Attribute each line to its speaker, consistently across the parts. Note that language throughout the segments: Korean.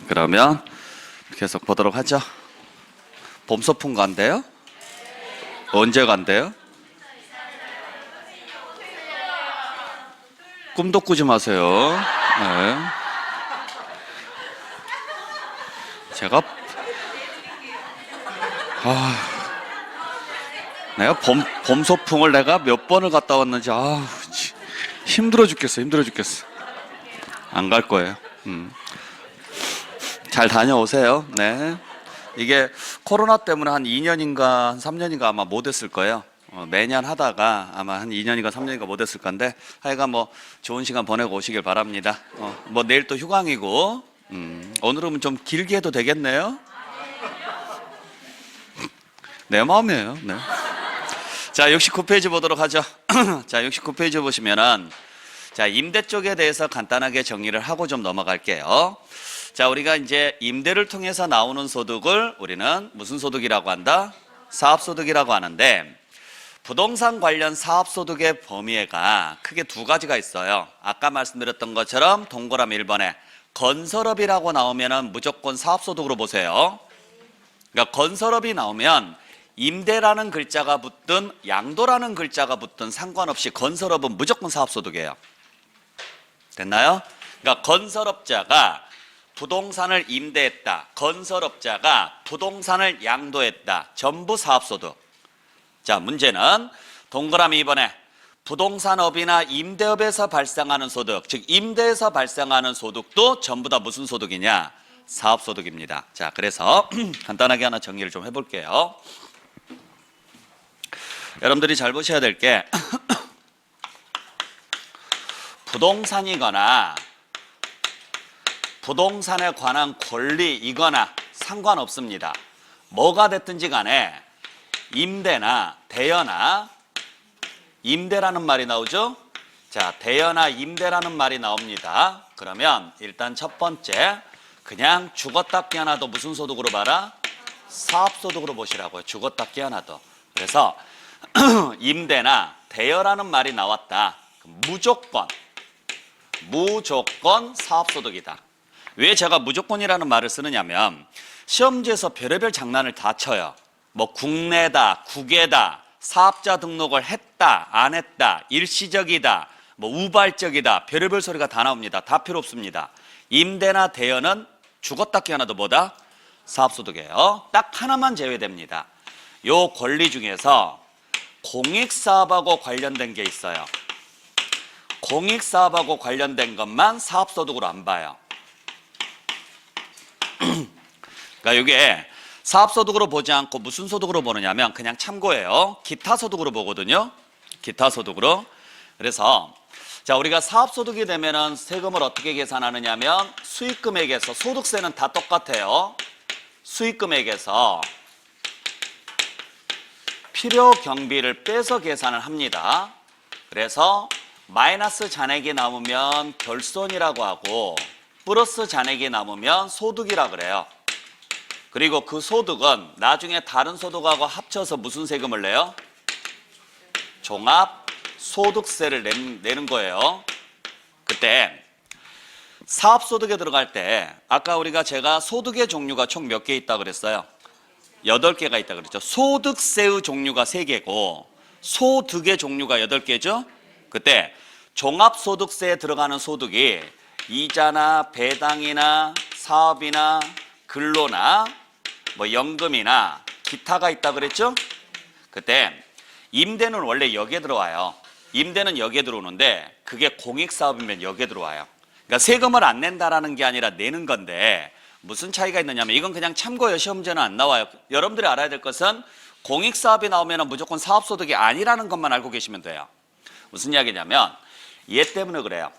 Speaker 1: 그러면 계속 보도록 하죠. 봄 소풍 간대요? 언제 간대요? 꿈도 꾸지 마세요. 네. 제가 내가 봄 소풍을 내가 몇 번을 갔다 왔는지 힘들어 죽겠어. 안 갈 거예요. 잘 다녀오세요. 네. 이게 코로나 때문에 한 2년인가 한 3년인가 아마 못 했을 거예요. 매년 하다가 아마 한 2년인가 3년인가 못 했을 건데 하여간 뭐 좋은 시간 보내고 오시길 바랍니다. 뭐 내일 또 휴강이고 오늘은 좀 길게 해도 되겠네요. 내 마음이에요. 네. 자, 69페이지 보도록 하죠. 자, 69페이지 보시면은 자, 임대 쪽에 대해서 간단하게 정리를 하고 좀 넘어갈게요. 자, 우리가 이제 임대를 통해서 나오는 소득을 우리는 무슨 소득이라고 한다? 사업소득이라고 하는데 부동산 관련 사업소득의 범위가 크게 두 가지가 있어요. 아까 말씀드렸던 것처럼 동그라미 1번에 건설업이라고 나오면 무조건 사업소득으로 보세요. 그러니까 건설업이 나오면 임대라는 글자가 붙든 양도라는 글자가 붙든 상관없이 건설업은 무조건 사업소득이에요. 됐나요? 그러니까 건설업자가 부동산을 임대했다, 건설업자가 부동산을 양도했다, 전부 사업소득. 자, 문제는 동그라미 2번에 부동산업이나 임대업에서 발생하는 소득, 즉 임대에서 발생하는 소득도 전부 다 무슨 소득이냐? 사업소득입니다. 자, 그래서 간단하게 하나 정리를 좀 해볼게요. 여러분들이 잘 보셔야 될 게 부동산이거나 부동산에 관한 권리이거나 상관없습니다. 뭐가 됐든지 간에 임대나 대여나 임대라는 말이 나오죠. 자, 대여나 임대라는 말이 나옵니다. 그러면 일단 첫 번째 그냥 죽었다 깨어나도 무슨 소득으로 봐라? 사업소득으로 보시라고요. 죽었다 깨어나도. 그래서 임대나 대여라는 말이 나왔다. 무조건 사업소득이다. 왜 제가 무조건이라는 말을 쓰느냐면 시험지에서 별의별 장난을 다 쳐요. 뭐 국내다, 국외다, 사업자 등록을 했다, 안 했다, 일시적이다, 뭐 우발적이다, 별의별 소리가 다 나옵니다. 다 필요 없습니다. 임대나 대여는 죽었다 깨어나도 뭐다? 사업소득이에요. 딱 하나만 제외됩니다. 요 권리 중에서 공익사업하고 관련된 게 있어요. 공익사업하고 관련된 것만 사업소득으로 안 봐요. 그러니까 이게 사업소득으로 보지 않고 무슨 소득으로 보느냐면 그냥 참고예요. 기타소득으로 보거든요. 기타소득으로. 그래서 자, 우리가 사업소득이 되면은 세금을 어떻게 계산하느냐면 수익금액에서, 소득세는 다 똑같아요. 수익금액에서 필요경비를 빼서 계산을 합니다. 그래서 마이너스 잔액이 남으면 결손이라고 하고 플러스 잔액이 남으면 소득이라 그래요. 그리고 그 소득은 나중에 다른 소득하고 합쳐서 무슨 세금을 내요? 종합소득세를 내는 거예요. 그때 사업소득에 들어갈 때 아까 제가 소득의 종류가 총 몇 개 있다고 그랬어요? 8개가 있다고 그랬죠. 소득세의 종류가 3개고 소득의 종류가 8개죠. 그때 종합소득세에 들어가는 소득이 이자나 배당이나 사업이나 근로나 뭐 연금이나 기타가 있다 그랬죠. 그때 임대는 원래 여기에 들어와요. 임대는 여기에 들어오는데 그게 공익사업이면 여기에 들어와요. 그러니까 세금을 안 낸다라는 게 아니라 내는 건데 무슨 차이가 있느냐면 이건 그냥 참고요. 시험지는 안 나와요. 여러분들이 알아야 될 것은 공익사업이 나오면 무조건 사업소득이 아니라는 것만 알고 계시면 돼요. 무슨 이야기냐면 얘 때문에 그래요.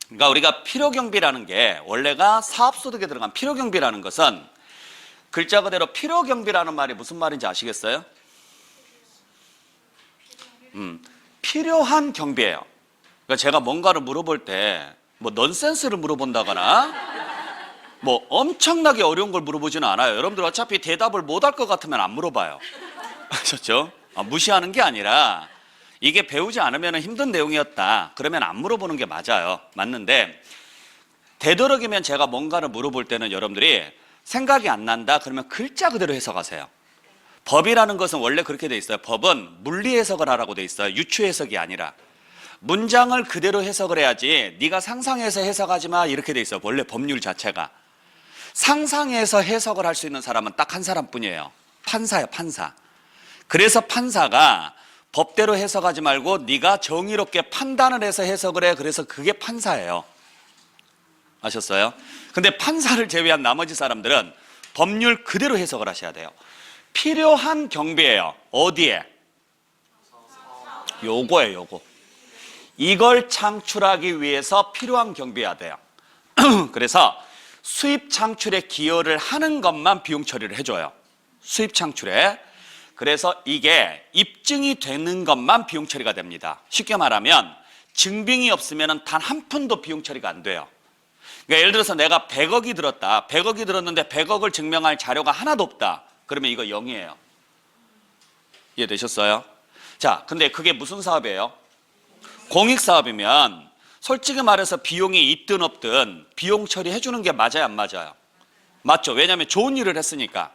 Speaker 1: 그러니까 우리가 필요경비라는 게 원래가 사업소득에 들어간 필요경비라는 것은 글자 그대로 필요경비라는 말이 무슨 말인지 아시겠어요? 필요한 경비예요. 그러니까 제가 뭔가를 물어볼 때 뭐 넌센스를 물어본다거나 뭐 엄청나게 어려운 걸 물어보지는 않아요. 여러분들 어차피 대답을 못할 것 같으면 안 물어봐요. 아셨죠? 무시하는 게 아니라 이게 배우지 않으면 힘든 내용이었다. 그러면 안 물어보는 게 맞아요. 맞는데 되도록이면 제가 뭔가를 물어볼 때는 여러분들이 생각이 안 난다 그러면 글자 그대로 해석하세요. 법이라는 것은 원래 그렇게 돼 있어요. 법은 물리 해석을 하라고 돼 있어요. 유추 해석이 아니라. 문장을 그대로 해석을 해야지 네가 상상해서 해석하지 마 이렇게 돼 있어요. 원래 법률 자체가. 상상해서 해석을 할 수 있는 사람은 딱 한 사람뿐이에요. 판사예요, 판사. 그래서 판사가 법대로 해석하지 말고 네가 정의롭게 판단을 해서 해석을 해. 그래서 그게 판사예요. 아셨어요? 근데 판사를 제외한 나머지 사람들은 법률 그대로 해석을 하셔야 돼요. 필요한 경비예요. 어디에? 요거예요, 요거. 이걸 창출하기 위해서 필요한 경비해야 돼요. 그래서 수입 창출에 기여를 하는 것만 비용 처리를 해줘요. 수입 창출에. 그래서 이게 입증이 되는 것만 비용 처리가 됩니다. 쉽게 말하면 증빙이 없으면 단 한 푼도 비용 처리가 안 돼요. 그러니까 예를 들어서 내가 100억이 들었다. 100억이 들었는데 100억을 증명할 자료가 하나도 없다. 그러면 이거 0이에요. 이해되셨어요? 자, 근데 그게 무슨 사업이에요? 공익사업이면 솔직히 말해서 비용이 있든 없든 비용 처리해 주는 게 맞아요, 안 맞아요? 맞죠? 왜냐하면 좋은 일을 했으니까.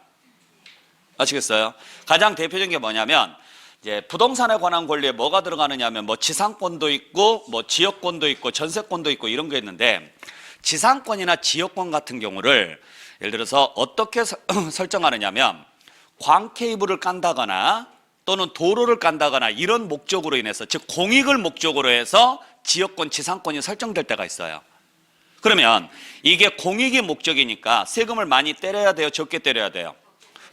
Speaker 1: 아시겠어요? 가장 대표적인 게 뭐냐면 이제 부동산에 관한 권리에 뭐가 들어가느냐 하면 뭐 지상권도 있고 뭐 지역권도 있고 전세권도 있고 이런 게 있는데 지상권이나 지역권 같은 경우를 예를 들어서 어떻게 설정하느냐면 광 케이블을 깐다거나 또는 도로를 깐다거나 이런 목적으로 인해서 즉 공익을 목적으로 해서 지역권, 지상권이 설정될 때가 있어요. 그러면 이게 공익이 목적이니까 세금을 많이 때려야 돼요? 적게 때려야 돼요?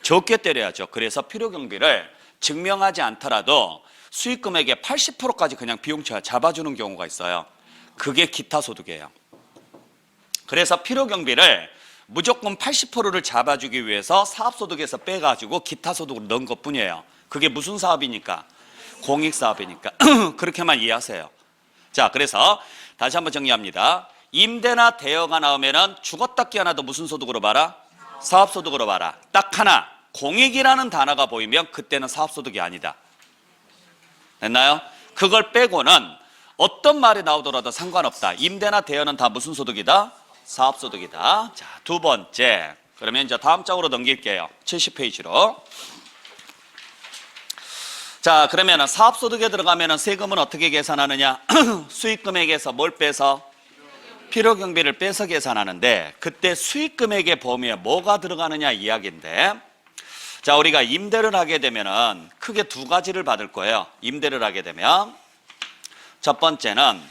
Speaker 1: 적게 때려야죠. 그래서 필요경비를 증명하지 않더라도 수익금액의 80%까지 그냥 비용처 잡아주는 경우가 있어요. 그게 기타소득이에요. 그래서 필요경비를 무조건 80%를 잡아주기 위해서 사업소득에서 빼가지고 기타소득으로 넣은 것뿐이에요. 그게 무슨 사업이니까? 공익사업이니까. 그렇게만 이해하세요. 자, 그래서 다시 한번 정리합니다. 임대나 대여가 나오면은 죽었다 깨어나도 무슨 소득으로 봐라? 사업소득으로 봐라. 딱 하나, 공익이라는 단어가 보이면 그때는 사업소득이 아니다. 됐나요? 그걸 빼고는 어떤 말이 나오더라도 상관없다. 임대나 대여는 다 무슨 소득이다? 사업소득이다. 자, 두 번째. 그러면 이제 다음 장으로 넘길게요. 70페이지로. 자, 그러면 사업소득에 들어가면 세금은 어떻게 계산하느냐? 수익금액에서 뭘 빼서? 필요경비를 빼서 계산하는데 그때 수익금액의 범위에 뭐가 들어가느냐 이야기인데 자, 우리가 임대를 하게 되면은 크게 두 가지를 받을 거예요. 임대를 하게 되면 첫 번째는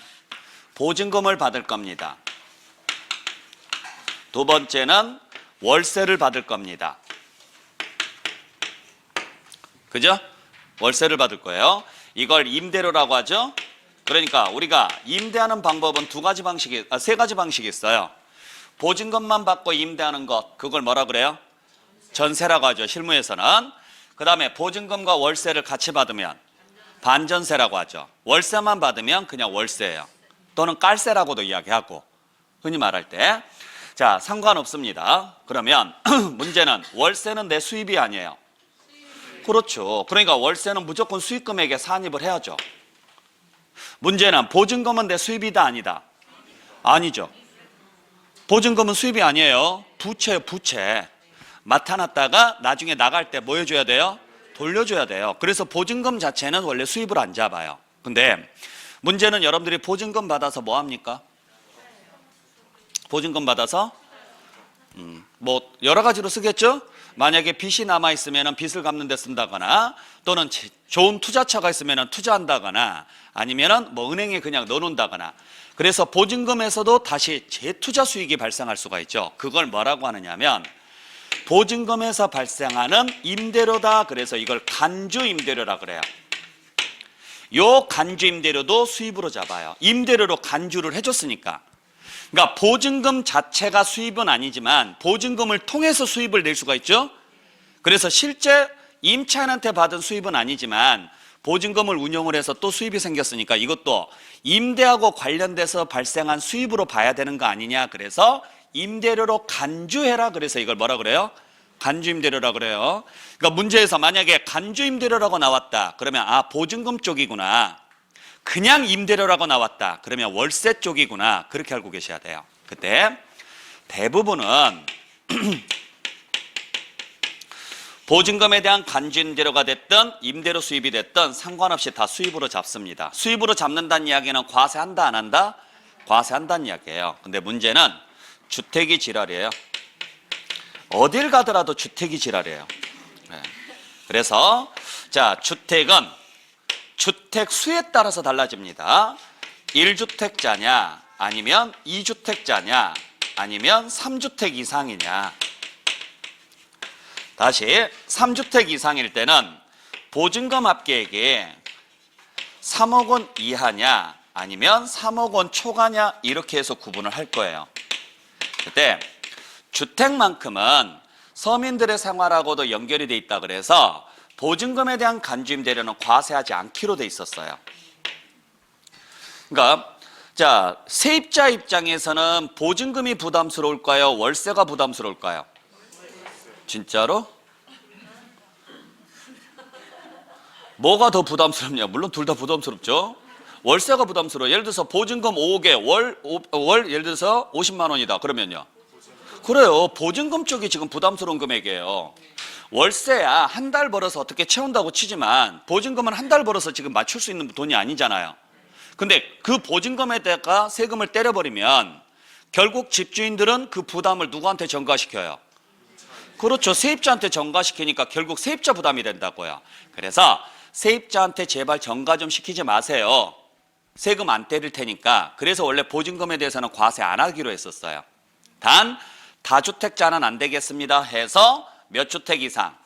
Speaker 1: 보증금을 받을 겁니다. 두 번째는 월세를 받을 겁니다. 그죠? 월세를 받을 거예요. 이걸 임대료라고 하죠. 그러니까 우리가 임대하는 방법은 세 가지 방식이 있어요. 보증금만 받고 임대하는 것, 그걸 뭐라 그래요? 전세라고 하죠. 실무에서는. 그 다음에 보증금과 월세를 같이 받으면 반전세라고 하죠. 월세만 받으면 그냥 월세예요. 또는 깔세라고도 이야기하고 흔히 말할 때. 자, 상관없습니다. 그러면 문제는 월세는 내 수입이 아니에요. 그렇죠. 그러니까 월세는 무조건 수익금액에 산입을 해야죠. 문제는 보증금은 내 수입이다 아니다? 아니죠. 보증금은 수입이 아니에요. 부채예요, 부채. 맡아놨다가 나중에 나갈 때 뭐 해줘야 돼요? 돌려줘야 돼요. 그래서 보증금 자체는 원래 수입을 안 잡아요. 근데 문제는 여러분들이 보증금 받아서 뭐 합니까? 보증금 받아서 뭐 여러 가지로 쓰겠죠? 만약에 빚이 남아있으면 빚을 갚는 데 쓴다거나 또는 좋은 투자처가 있으면 투자한다거나 아니면 뭐 은행에 그냥 넣어놓는다거나 그래서 보증금에서도 다시 재투자 수익이 발생할 수가 있죠. 그걸 뭐라고 하느냐면 보증금에서 발생하는 임대료다. 그래서 이걸 간주임대료라 그래요. 요 간주임대료도 수입으로 잡아요. 임대료로 간주를 해줬으니까. 그러니까 보증금 자체가 수입은 아니지만 보증금을 통해서 수입을 낼 수가 있죠. 그래서 실제 임차인한테 받은 수입은 아니지만 보증금을 운용을 해서 또 수입이 생겼으니까 이것도 임대하고 관련돼서 발생한 수입으로 봐야 되는 거 아니냐. 그래서 임대료로 간주해라. 그래서 이걸 뭐라 그래요? 간주임대료라 그래요. 그러니까 문제에서 만약에 간주임대료라고 나왔다. 그러면 아, 보증금 쪽이구나. 그냥 임대료라고 나왔다. 그러면 월세 쪽이구나. 그렇게 알고 계셔야 돼요. 그때 대부분은 보증금에 대한 간주임대료가 됐든 임대료 수입이 됐든 상관없이 다 수입으로 잡습니다. 수입으로 잡는다는 이야기는 과세한다 안 한다? 과세한다는 이야기예요. 근데 문제는 주택이 지랄이에요. 어딜 가더라도 주택이 지랄이에요. 네. 그래서 자, 주택은 주택 수에 따라서 달라집니다. 1주택자냐 아니면 2주택자냐 아니면 3주택 이상이냐. 다시 3주택 이상일 때는 보증금 합계액이 3억 원 이하냐 아니면 3억 원 초과냐 이렇게 해서 구분을 할 거예요. 그때 주택만큼은 서민들의 생활하고도 연결이 돼 있다 그래서 보증금에 대한 간주임대료는 과세하지 않기로 돼 있었어요. 그러니까 자, 세입자 입장에서는 보증금이 부담스러울까요? 월세가 부담스러울까요? 진짜로? 뭐가 더 부담스럽냐? 물론 둘 다 부담스럽죠. 월세가 부담스러워요. 예를 들어서 보증금 5억에 월 예를 들어서 50만 원이다. 그러면요. 그래요. 보증금 쪽이 지금 부담스러운 금액이에요. 월세야 한 달 벌어서 어떻게 채운다고 치지만 보증금은 한 달 벌어서 지금 맞출 수 있는 돈이 아니잖아요. 근데 그 보증금에다가 세금을 때려버리면 결국 집주인들은 그 부담을 누구한테 전가시켜요? 그렇죠. 세입자한테 전가시키니까 결국 세입자 부담이 된다고요. 그래서 세입자한테 제발 전가 좀 시키지 마세요. 세금 안 때릴 테니까. 그래서 원래 보증금에 대해서는 과세 안 하기로 했었어요. 단 다주택자는 안 되겠습니다 해서 몇 주택 이상?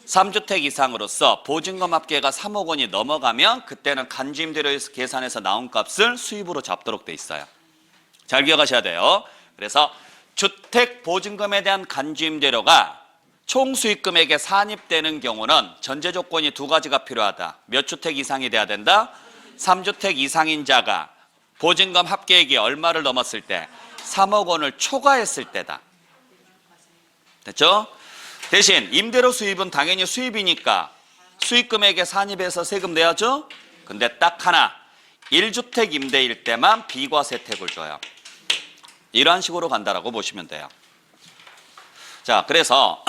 Speaker 1: 3주택 이상으로서 보증금 합계가 3억 원이 넘어가면 그때는 간주임대료에서 계산해서 나온 값을 수입으로 잡도록 돼 있어요. 잘 기억하셔야 돼요. 그래서 주택 보증금에 대한 간주임대료가 총 수익금액에 산입되는 경우는 전제 조건이 두 가지가 필요하다. 몇 주택 이상이 돼야 된다? 3주택 이상인 자가 보증금 합계액이 얼마를 넘었을 때? 3억 원을 초과했을 때다. 됐죠? 대신 임대료 수입은 당연히 수입이니까 수익금액에 산입해서 세금 내야죠? 근데 딱 하나, 1주택 임대일 때만 비과세 혜택을 줘요. 이러한 식으로 간다라고 보시면 돼요. 자, 그래서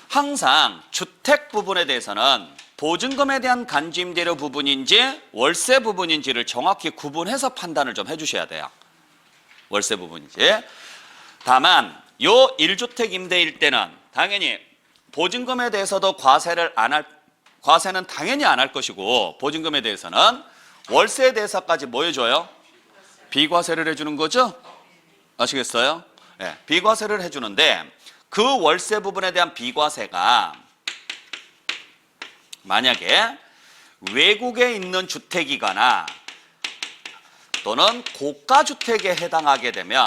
Speaker 1: 항상 주택 부분에 대해서는 보증금에 대한 간주임대료 부분인지 월세 부분인지를 정확히 구분해서 판단을 좀 해주셔야 돼요. 월세 부분인지. 다만 요 1주택 임대일 때는 당연히 보증금에 대해서도 과세는 당연히 안 할 것이고 보증금에 대해서는 월세에 대해서까지 뭐 해줘요? 비과세를 해주는 거죠? 아시겠어요? 네, 비과세를 해주는데 그 월세 부분에 대한 비과세가 만약에 외국에 있는 주택이거나 또는 고가주택에 해당하게 되면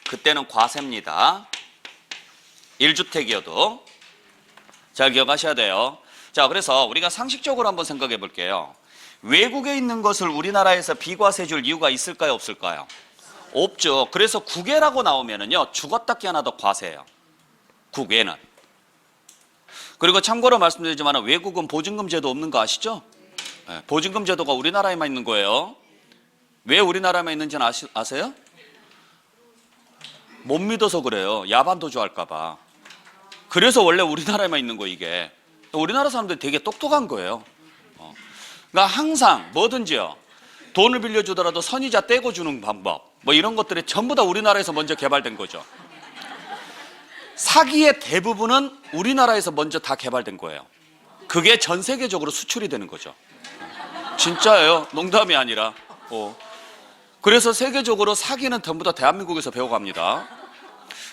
Speaker 1: 그때는 과세입니다. 1주택이어도. 잘 기억하셔야 돼요. 자, 그래서 우리가 상식적으로 한번 생각해 볼게요. 외국에 있는 것을 우리나라에서 비과세 줄 이유가 있을까요? 없을까요? 없죠. 그래서 국외라고 나오면은요, 죽었다 깨어나도 과세예요. 국외는. 그리고 참고로 말씀드리지만 외국은 보증금 제도 없는 거 아시죠? 네, 보증금 제도가 우리나라에만 있는 거예요. 왜 우리나라에만 있는지는 아세요? 못 믿어서 그래요. 야반도주 할까 봐. 그래서 원래 우리나라에만 있는 거 이게. 우리나라 사람들이 되게 똑똑한 거예요. 그러니까 항상 뭐든지요. 돈을 빌려주더라도 선이자 떼고 주는 방법. 뭐 이런 것들이 전부 다 우리나라에서 먼저 개발된 거죠. 사기의 대부분은 우리나라에서 먼저 다 개발된 거예요. 그게 전 세계적으로 수출이 되는 거죠. 진짜예요. 농담이 아니라. 그래서 세계적으로 사기는 전부 다 대한민국에서 배워갑니다.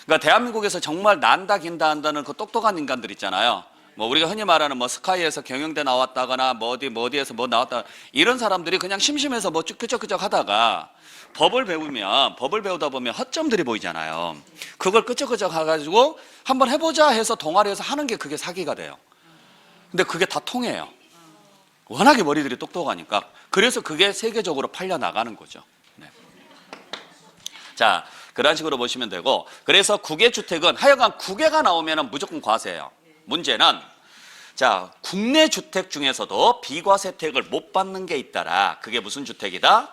Speaker 1: 그러니까 대한민국에서 정말 난다 긴다 한다는 그 똑똑한 인간들 있잖아요. 뭐 우리가 흔히 말하는 뭐 스카이에서 경영대 나왔다거나 뭐 어디에서 뭐 나왔다 이런 사람들이 그냥 심심해서 뭐 끄적끄적 하다가 법을 배우다 보면 허점들이 보이잖아요. 그걸 끄적끄적 해가지고 한번 해보자 해서 동아리에서 하는 게 그게 사기가 돼요. 근데 그게 다 통해요. 워낙에 머리들이 똑똑하니까. 그래서 그게 세계적으로 팔려 나가는 거죠. 네. 자, 그런 식으로 보시면 되고, 그래서 국외주택은 하여간 국외가 나오면 무조건 과세예요. 문제는 자, 국내 주택 중에서도 비과세 혜택을 못 받는 게 있더라. 그게 무슨 주택이다?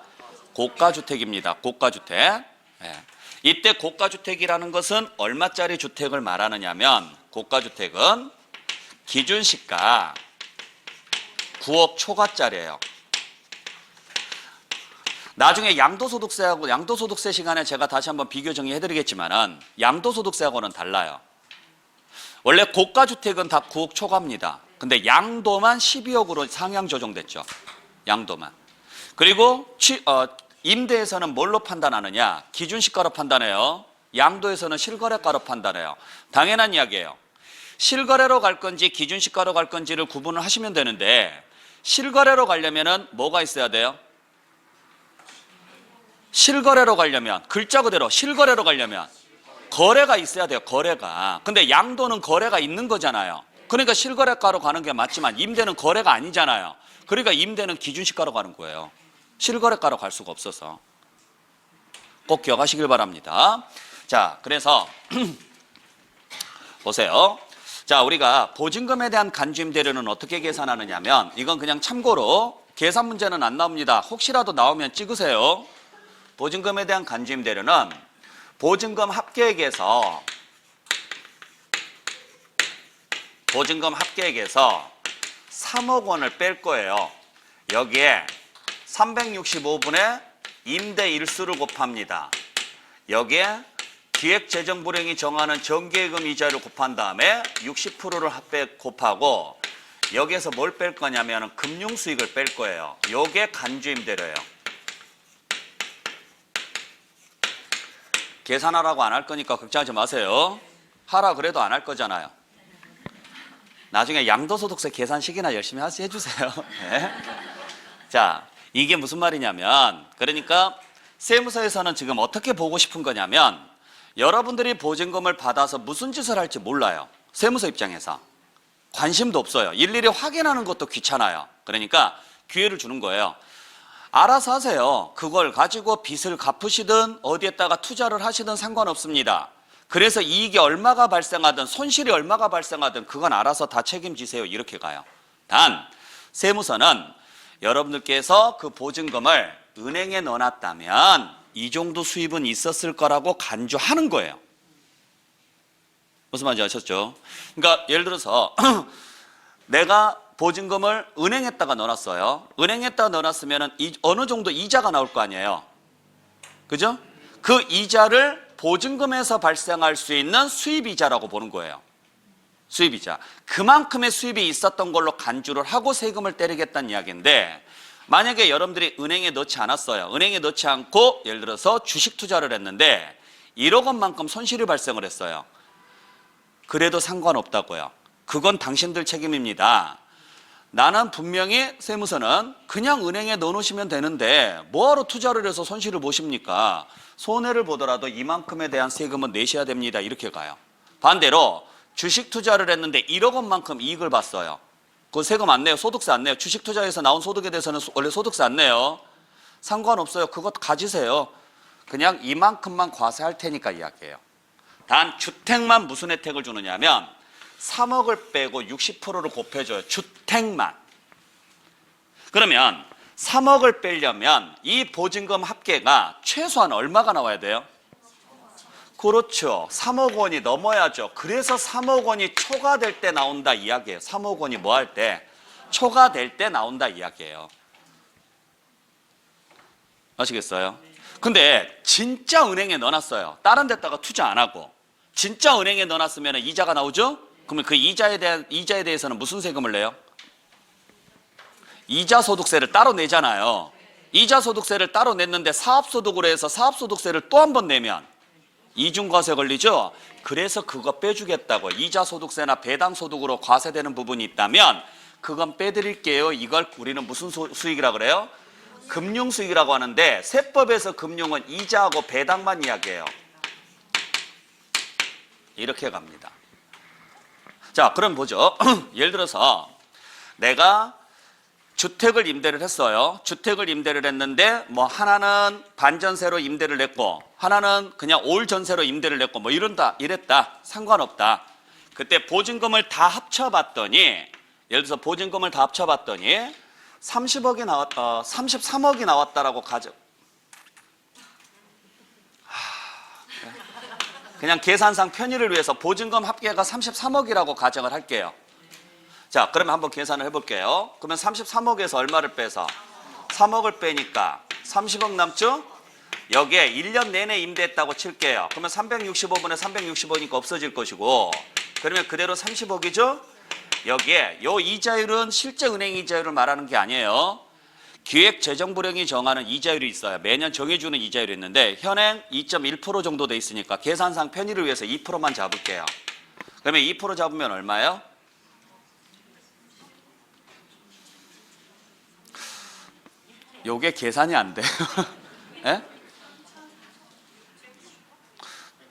Speaker 1: 고가주택입니다. 고가주택. 예. 이때 고가주택이라는 것은 얼마짜리 주택을 말하느냐면 고가주택은 기준시가 9억 초과짜리예요. 나중에 양도소득세하고 양도소득세 시간에 제가 다시 한번 비교 정리해드리겠지만은 양도소득세하고는 달라요. 원래 고가주택은 다 9억 초과입니다. 근데 양도만 12억으로 상향 조정됐죠. 양도만. 그리고 임대에서는 뭘로 판단하느냐? 기준시가로 판단해요. 양도에서는 실거래가로 판단해요. 당연한 이야기예요. 실거래로 갈 건지 기준시가로 갈 건지를 구분을 하시면 되는데 실거래로 가려면은 뭐가 있어야 돼요? 실거래로 가려면 글자 그대로 실거래로 가려면 거래가 있어야 돼요. 거래가. 근데 양도는 거래가 있는 거잖아요. 그러니까 실거래가로 가는 게 맞지만 임대는 거래가 아니잖아요. 그러니까 임대는 기준시가로 가는 거예요. 실거래가로 갈 수가 없어서 꼭 기억하시길 바랍니다. 자, 그래서 보세요. 자, 우리가 보증금에 대한 간주임대료는 어떻게 계산하느냐면 이건 그냥 참고로 계산 문제는 안 나옵니다. 혹시라도 나오면 찍으세요. 보증금에 대한 간주임대료는 보증금 합계액에서 3억 원을 뺄 거예요. 여기에 365분의 임대 일수를 곱합니다. 여기에 기획재정불행이 정하는 정기예금 이자를 곱한 다음에 60%를 곱하고 여기에서 뭘 뺄 거냐면 금융수익을 뺄 거예요. 요게 간주임대료예요. 계산하라고 안 할 거니까 걱정하지 마세요. 하라 그래도 안 할 거잖아요. 나중에 양도소득세 계산식이나 열심히 해주세요. 네. 자, 이게 무슨 말이냐면 그러니까 세무서에서는 지금 어떻게 보고 싶은 거냐면 여러분들이 보증금을 받아서 무슨 짓을 할지 몰라요. 세무서 입장에서. 관심도 없어요. 일일이 확인하는 것도 귀찮아요. 그러니까 기회를 주는 거예요. 알아서 하세요. 그걸 가지고 빚을 갚으시든 어디에다가 투자를 하시든 상관없습니다. 그래서 이익이 얼마가 발생하든 손실이 얼마가 발생하든 그건 알아서 다 책임지세요. 이렇게 가요. 단 세무서는 여러분들께서 그 보증금을 은행에 넣어놨다면 이 정도 수입은 있었을 거라고 간주하는 거예요. 무슨 말인지 아셨죠? 그러니까 예를 들어서 내가 보증금을 은행에다가 넣어놨어요. 은행에다가 넣어놨으면 어느 정도 이자가 나올 거 아니에요. 그죠? 그 이자를 보증금에서 발생할 수 있는 수입이자라고 보는 거예요. 수입이자. 그만큼의 수입이 있었던 걸로 간주를 하고 세금을 때리겠다는 이야기인데 만약에 여러분들이 은행에 넣지 않았어요. 은행에 넣지 않고 예를 들어서 주식 투자를 했는데 1억 원만큼 손실이 발생을 했어요. 그래도 상관없다고요. 그건 당신들 책임입니다. 나는 분명히 세무서는 그냥 은행에 넣어놓으시면 되는데 뭐하러 투자를 해서 손실을 보십니까? 손해를 보더라도 이만큼에 대한 세금은 내셔야 됩니다. 이렇게 가요. 반대로 주식 투자를 했는데 1억 원만큼 이익을 봤어요. 그 세금 안 내요. 소득세 안 내요. 주식 투자에서 나온 소득에 대해서는 원래 소득세 안 내요. 상관없어요. 그것 가지세요. 그냥 이만큼만 과세할 테니까 이야기해요. 단 주택만 무슨 혜택을 주느냐면 3억을 빼고 60%를 곱해줘요. 주택만. 그러면 3억을 빼려면 이 보증금 합계가 최소한 얼마가 나와야 돼요? 그렇죠. 3억 원이 넘어야죠. 그래서 3억 원이 초과될 때 나온다 이야기예요. 3억 원이 뭐 할 때? 초과될 때 나온다 이야기예요. 아시겠어요? 근데 진짜 은행에 넣어놨어요. 다른 데다가 투자 안 하고 진짜 은행에 넣어놨으면 이자가 나오죠? 그러면 그 이자에 대해서는 무슨 세금을 내요? 이자 소득세를 따로 내잖아요. 이자 소득세를 따로 냈는데 사업소득으로 해서 사업소득세를 또 한 번 내면 이중과세 걸리죠? 그래서 그거 빼주겠다고. 이자 소득세나 배당 소득으로 과세되는 부분이 있다면 그건 빼드릴게요. 이걸 우리는 무슨 수익이라 그래요? 금융수익이라고 하는데 세법에서 금융은 이자하고 배당만 이야기해요. 이렇게 갑니다. 자, 그럼 보죠. 예를 들어서 내가 주택을 임대를 했어요. 주택을 임대를 했는데 뭐 하나는 반전세로 임대를 냈고 하나는 그냥 올 전세로 임대를 냈고 뭐 이랬다. 상관없다. 그때 보증금을 다 합쳐봤더니 예를 들어서 보증금을 다 합쳐봤더니 33억이 나왔다라고 가정. 그냥 계산상 편의를 위해서 보증금 합계가 33억이라고 가정을 할게요. 자, 그러면 한번 계산을 해볼게요. 그러면 33억에서 얼마를 빼서 3억을 빼니까 30억 남죠? 여기에 1년 내내 임대했다고 칠게요. 그러면 365분에 365니까 없어질 것이고, 그러면 그대로 30억이죠? 여기에 요 이자율은 실제 은행 이자율을 말하는 게 아니에요. 기획재정부령이 정하는 이자율이 있어요. 매년 정해주는 이자율이 있는데 현행 2.1% 정도 돼 있으니까 계산상 편의를 위해서 2%만 잡을게요. 그러면 2% 잡으면 얼마예요? 요게 계산이 안 돼요. 예?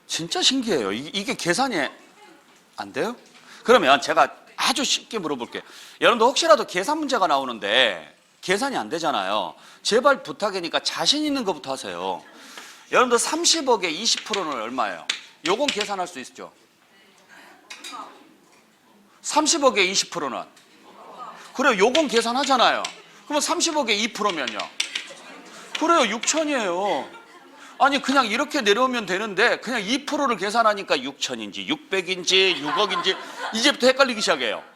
Speaker 1: 진짜 신기해요. 이게 계산이 안 돼요? 그러면 제가 아주 쉽게 물어볼게요. 여러분들 혹시라도 계산 문제가 나오는데 계산이 안 되잖아요. 제발 부탁이니까 자신 있는 것부터 하세요. 여러분들 30억에 20%는 얼마예요? 요건 계산할 수 있죠? 30억에 20%는? 그래요. 요건 계산하잖아요. 그러면 30억에 2%면요? 그래요. 6천이에요. 아니 그냥 이렇게 내려오면 되는데 그냥 2%를 계산하니까 6천인지 600인지 6억인지 이제부터 헷갈리기 시작해요.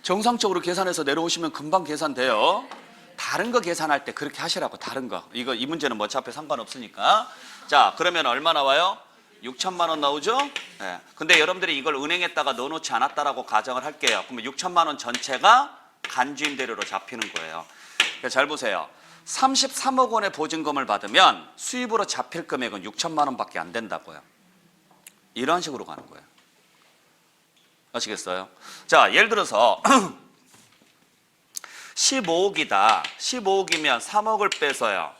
Speaker 1: 정상적으로 계산해서 내려오시면 금방 계산돼요. 다른 거 계산할 때 그렇게 하시라고. 다른 거. 이 문제는 뭐 어차피 상관없으니까. 자, 그러면 얼마 나와요? 6천만 원 나오죠? 네. 근데 여러분들이 이걸 은행에다가 넣어놓지 않았다라고 가정을 할게요. 그러면 6천만 원 전체가 간주임대료로 잡히는 거예요. 잘 보세요. 33억 원의 보증금을 받으면 수입으로 잡힐 금액은 6천만 원밖에 안 된다고요. 이런 식으로 가는 거예요. 아시겠어요? 자, 예를 들어서 15억이다. 15억이면 3억을 빼서요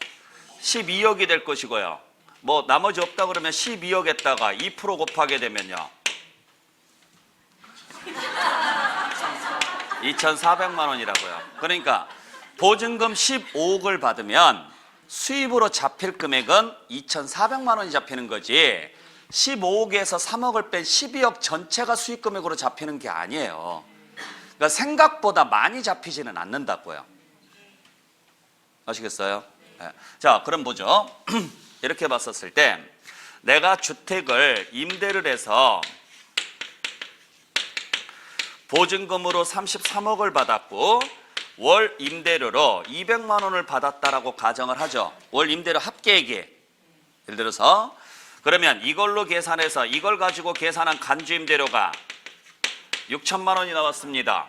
Speaker 1: 12억이 될 것이고요. 뭐 나머지 없다 그러면 12억에다가 2% 곱하게 되면요 2,400만 원이라고요. 그러니까 보증금 15억을 받으면 수입으로 잡힐 금액은 2,400만 원이 잡히는 거지 15억에서 3억을 뺀 12억 전체가 수익 금액으로 잡히는 게 아니에요. 그러니까 생각보다 많이 잡히지는 않는다고요. 아시겠어요? 네. 자, 그럼 보죠. 이렇게 봤었을 때 내가 주택을 임대를 해서 보증금으로 33억을 받았고 월 임대료로 200만 원을 받았다라고 가정을 하죠. 월 임대료 합계액이 예를 들어서 그러면 이걸로 계산해서 이걸 가지고 계산한 간주임대료가 6천만 원이 나왔습니다.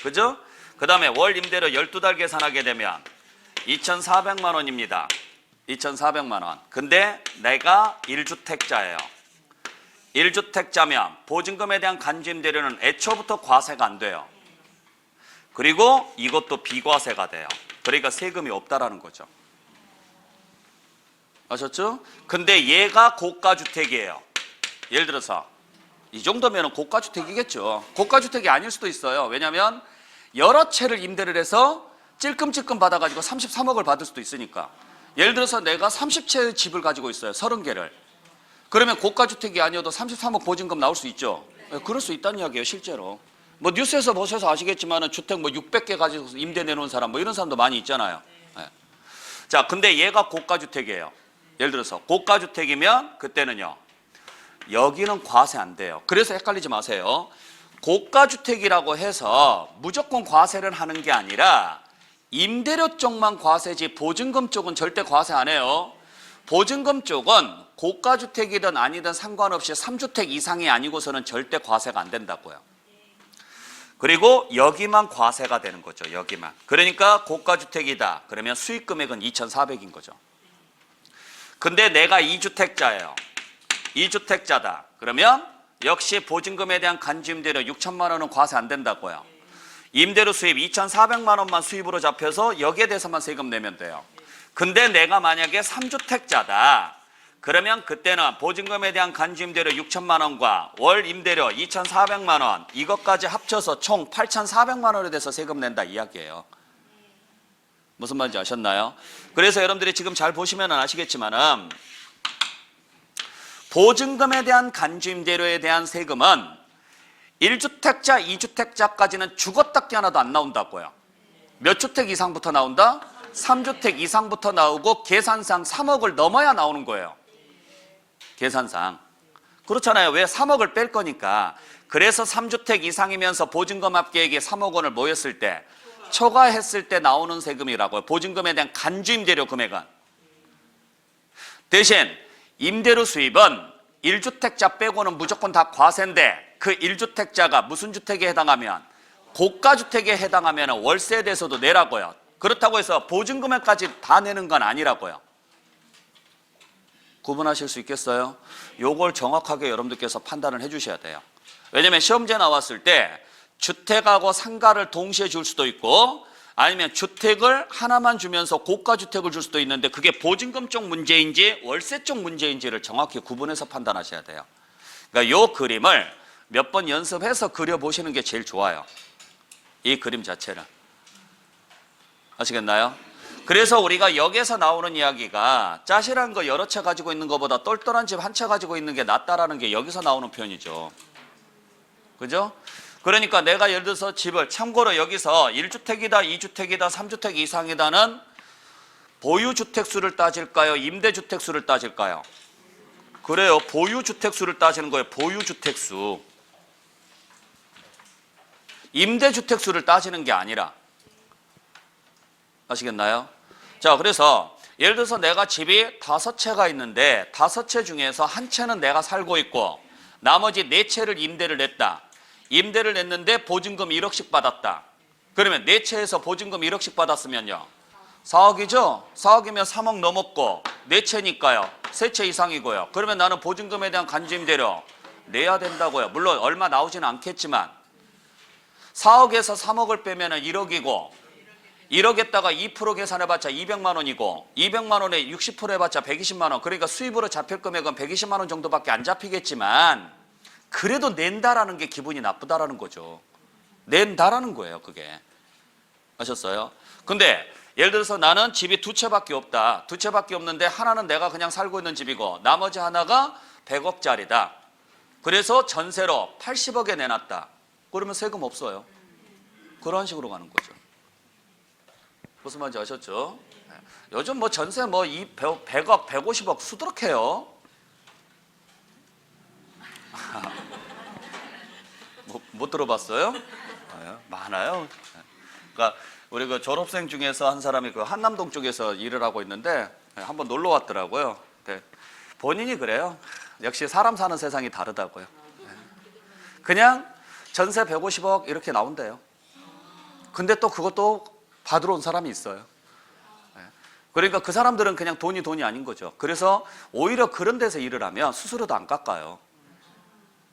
Speaker 1: 그죠? 그 다음에 월 임대료 12달 계산하게 되면 2,400만 원입니다. 2,400만 원. 근데 내가 1주택자예요. 1주택자면 보증금에 대한 간주임대료는 애초부터 과세가 안 돼요. 그리고 이것도 비과세가 돼요. 그러니까 세금이 없다라는 거죠. 아셨죠? 근데 얘가 고가주택이에요. 예를 들어서 이 정도면 고가주택이겠죠. 고가주택이 아닐 수도 있어요. 왜냐하면 여러 채를 임대를 해서 찔끔찔끔 받아가지고 33억을 받을 수도 있으니까. 예를 들어서 내가 30채의 집을 가지고 있어요. 30개를. 그러면 고가주택이 아니어도 33억 보증금 나올 수 있죠. 그럴 수 있다는 이야기예요. 실제로. 뭐 뉴스에서 보셔서 아시겠지만 주택 뭐 600개 가지고 임대 내놓은 사람 뭐 이런 사람도 많이 있잖아요. 네. 자, 근데 얘가 고가주택이에요. 예를 들어서 고가주택이면 그때는요 여기는 과세 안 돼요. 그래서 헷갈리지 마세요. 고가주택이라고 해서 무조건 과세를 하는 게 아니라 임대료 쪽만 과세지 보증금 쪽은 절대 과세 안 해요. 보증금 쪽은 고가주택이든 아니든 상관없이 3주택 이상이 아니고서는 절대 과세가 안 된다고요. 그리고 여기만 과세가 되는 거죠. 여기만. 그러니까 고가주택이다. 그러면 수익금액은 2,400인 거죠. 근데 내가 2주택자예요. 2주택자다. 그러면 역시 보증금에 대한 간주임대료 6천만 원은 과세 안 된다고요. 임대료 수입 2,400만 원만 수입으로 잡혀서 여기에 대해서만 세금 내면 돼요. 근데 내가 만약에 3주택자다. 그러면 그때는 보증금에 대한 간주임대료 6천만 원과 월 임대료 2,400만 원 이것까지 합쳐서 총 8,400만 원에 대해서 세금 낸다 이야기예요. 무슨 말인지 아셨나요? 그래서 여러분들이 지금 잘 보시면 아시겠지만은 보증금에 대한 간주임대료에 대한 세금은 1주택자, 2주택자까지는 죽었다 깨어나도 안 나온다고요. 몇 주택 이상부터 나온다? 3주택 이상부터 나오고 계산상 3억을 넘어야 나오는 거예요. 계산상. 그렇잖아요. 왜? 3억을 뺄 거니까. 그래서 3주택 이상이면서 보증금 합계액이 3억 원을 모였을 때, 초과했을 때 나오는 세금이라고요. 보증금에 대한 간주임대료 금액은. 대신 임대료 수입은 1주택자 빼고는 무조건 다 과세인데, 그 1주택자가 무슨 주택에 해당하면? 고가주택에 해당하면 월세에 대해서도 내라고요. 그렇다고 해서 보증금액까지 다 내는 건 아니라고요. 구분하실 수 있겠어요? 요걸 정확하게 여러분들께서 판단을 해주셔야 돼요. 왜냐면 시험지에 나왔을 때 주택하고 상가를 동시에 줄 수도 있고, 아니면 주택을 하나만 주면서 고가주택을 줄 수도 있는데, 그게 보증금 쪽 문제인지 월세 쪽 문제인지를 정확히 구분해서 판단하셔야 돼요. 그러니까 요 그림을 몇 번 연습해서 그려보시는 게 제일 좋아요. 이 그림 자체를. 아시겠나요? 그래서 우리가 여기에서 나오는 이야기가 짜실한 거 여러 채 가지고 있는 것보다 똘똘한 집 한 채 가지고 있는 게 낫다라는 게 여기서 나오는 표현이죠. 그죠? 그러니까 내가 예를 들어서 집을, 참고로 여기서 1주택이다, 2주택이다, 3주택 이상이다는 보유주택 수를 따질까요? 임대주택 수를 따질까요? 그래요. 보유주택 수를 따지는 거예요. 보유주택 수. 임대주택 수를 따지는 게 아니라. 아시겠나요? 자, 그래서 예를 들어서 내가 집이 5채가 있는데 5채 중에서 한 채는 내가 살고 있고 나머지 4채를 임대를 냈다. 임대를 냈는데 보증금 1억씩 받았다. 그러면 4채에서 보증금 1억씩 받았으면요, 4억이죠? 4억이면 3억 넘었고 4채니까요 3채 이상이고요. 그러면 나는 보증금에 대한 간주임대료 내야 된다고요. 물론 얼마 나오지는 않겠지만 4억에서 3억을 빼면 1억이고 1억에다가 2% 계산해봤자 200만 원이고 200만 원에 60% 해봤자 120만 원. 그러니까 수입으로 잡힐 금액은 120만 원 정도밖에 안 잡히겠지만 그래도 낸다라는 게 기분이 나쁘다라는 거죠. 낸다라는 거예요, 그게. 아셨어요? 근데 예를 들어서 나는 집이 2채밖에 없다. 2채밖에 없는데 하나는 내가 그냥 살고 있는 집이고 나머지 하나가 100억짜리다. 그래서 전세로 80억에 내놨다. 그러면 세금 없어요. 그런 식으로 가는 거죠. 무슨 말인지 아셨죠? 요즘 뭐 전세 뭐 100억, 150억 수두룩해요. 못 들어봤어요? 많아요. 그러니까 우리 그 졸업생 중에서 한 사람이 그 한남동 쪽에서 일을 하고 있는데 한번 놀러 왔더라고요. 본인이 그래요. 역시 사람 사는 세상이 다르다고요. 그냥 전세 150억 이렇게 나온대요. 근데 또 그것도 받으러 온 사람이 있어요. 그러니까 그 사람들은 그냥 돈이 아닌 거죠. 그래서 오히려 그런 데서 일을 하면 수수료도 안 깎아요.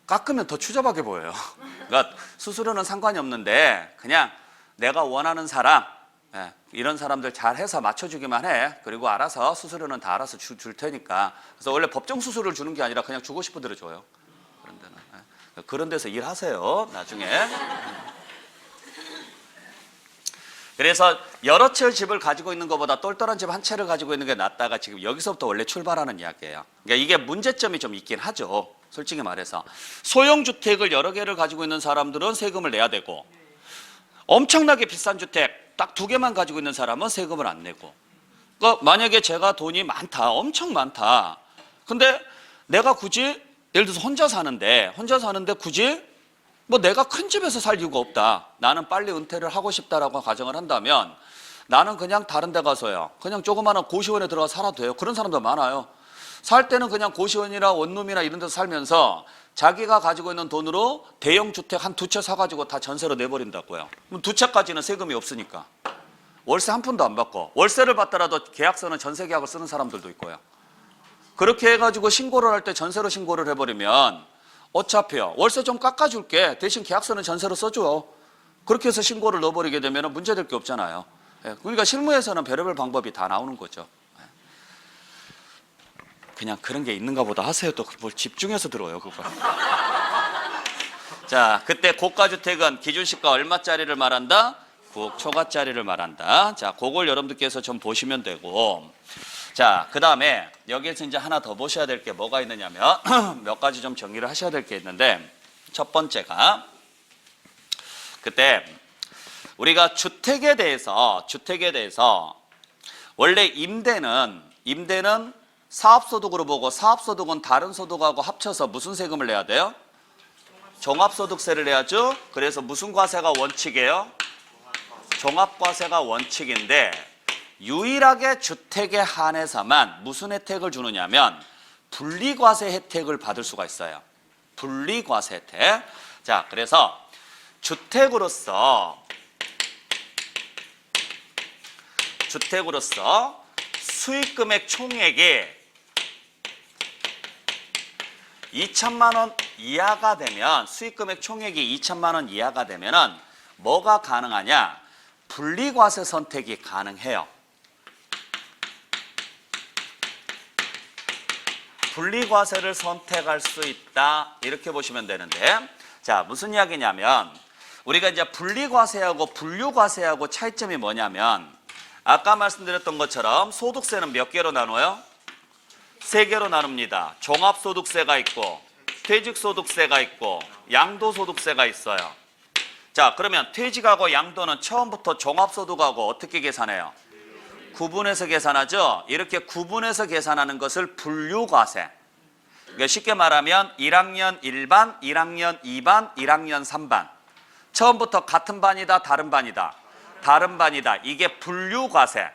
Speaker 1: 깎으면 더 추잡하게 보여요. 그러니까 수수료는 상관이 없는데 그냥 내가 원하는 사람, 이런 사람들 잘 해서 맞춰주기만 해. 그리고 알아서 수수료는 다 알아서 줄 테니까. 그래서 원래 법정 수수료를 주는 게 아니라 그냥 주고 싶은 대로 줘요. 그런 데는. 그런 데서 일하세요, 나중에. 그래서 여러 채의 집을 가지고 있는 것보다 똘똘한 집 한 채를 가지고 있는 게 낫다가 지금 여기서부터 원래 출발하는 이야기예요. 그러니까 이게 문제점이 좀 있긴 하죠. 솔직히 말해서. 소형주택을 여러 개를 가지고 있는 사람들은 세금을 내야 되고 엄청나게 비싼 주택 딱 2개만 가지고 있는 사람은 세금을 안 내고. 그러니까 만약에 제가 돈이 많다, 엄청 많다. 근데 내가 굳이 예를 들어서 혼자 사는데 굳이 뭐 내가 큰 집에서 살 이유가 없다. 나는 빨리 은퇴를 하고 싶다라고 가정을 한다면 나는 그냥 다른 데 가서요, 그냥 조그마한 고시원에 들어가 살아도 돼요. 그런 사람도 많아요. 살 때는 그냥 고시원이나 원룸이나 이런 데서 살면서 자기가 가지고 있는 돈으로 대형 주택 한 2채 사가지고 다 전세로 내버린다고요. 그럼 2채까지는 세금이 없으니까 월세 한 푼도 안 받고, 월세를 받더라도 계약서는 전세 계약을 쓰는 사람들도 있고요. 그렇게 해가지고 신고를 할 때 전세로 신고를 해버리면 어차피요, 월세 좀 깎아줄게, 대신 계약서는 전세로 써줘. 그렇게 해서 신고를 넣어버리게 되면 문제될 게 없잖아요. 그러니까 실무에서는 별의별 방법이 다 나오는 거죠. 그냥 그런 게 있는가 보다 하세요. 또 뭘 집중해서 들어요, 그거. 자, 그때 고가주택은 기준시가 얼마짜리를 말한다? 9억 초과짜리를 말한다. 자, 그걸 여러분들께서 좀 보시면 되고. 자, 그 다음에 여기에서 이제 하나 더 보셔야 될 게 뭐가 있느냐면 몇 가지 좀 정리를 하셔야 될 게 있는데, 첫 번째가 그때 우리가 주택에 대해서 원래 임대는 사업소득으로 보고 사업소득은 다른 소득하고 합쳐서 무슨 세금을 내야 돼요? 종합소득세를 내야죠. 그래서 무슨 과세가 원칙이에요? 종합과세가 원칙인데 유일하게 주택에 한해서만 무슨 혜택을 주느냐면 분리과세 혜택을 받을 수가 있어요. 분리과세 혜택. 자, 그래서 주택으로서 수익금액 총액이 2천만 원 이하가 되면, 수익금액 총액이 2천만 원 이하가 되면은 뭐가 가능하냐? 분리과세 선택이 가능해요. 분리과세를 선택할 수 있다, 이렇게 보시면 되는데, 자, 무슨 이야기냐면 우리가 이제 분리과세하고 분류과세하고 차이점이 뭐냐면, 아까 말씀드렸던 것처럼 소득세는 몇 개로 나눠요? 3개로 나눕니다. 종합소득세가 있고 퇴직소득세가 있고 양도소득세가 있어요. 자, 그러면 퇴직하고 양도는 처음부터 종합소득하고 어떻게 계산해요? 구분해서 계산하죠. 이렇게 구분해서 계산하는 것을 분류과세. 그러니까 쉽게 말하면 1학년 1반, 1학년 2반, 1학년 3반. 처음부터 같은 반이다, 다른 반이다? 다른 반이다. 이게 분류과세.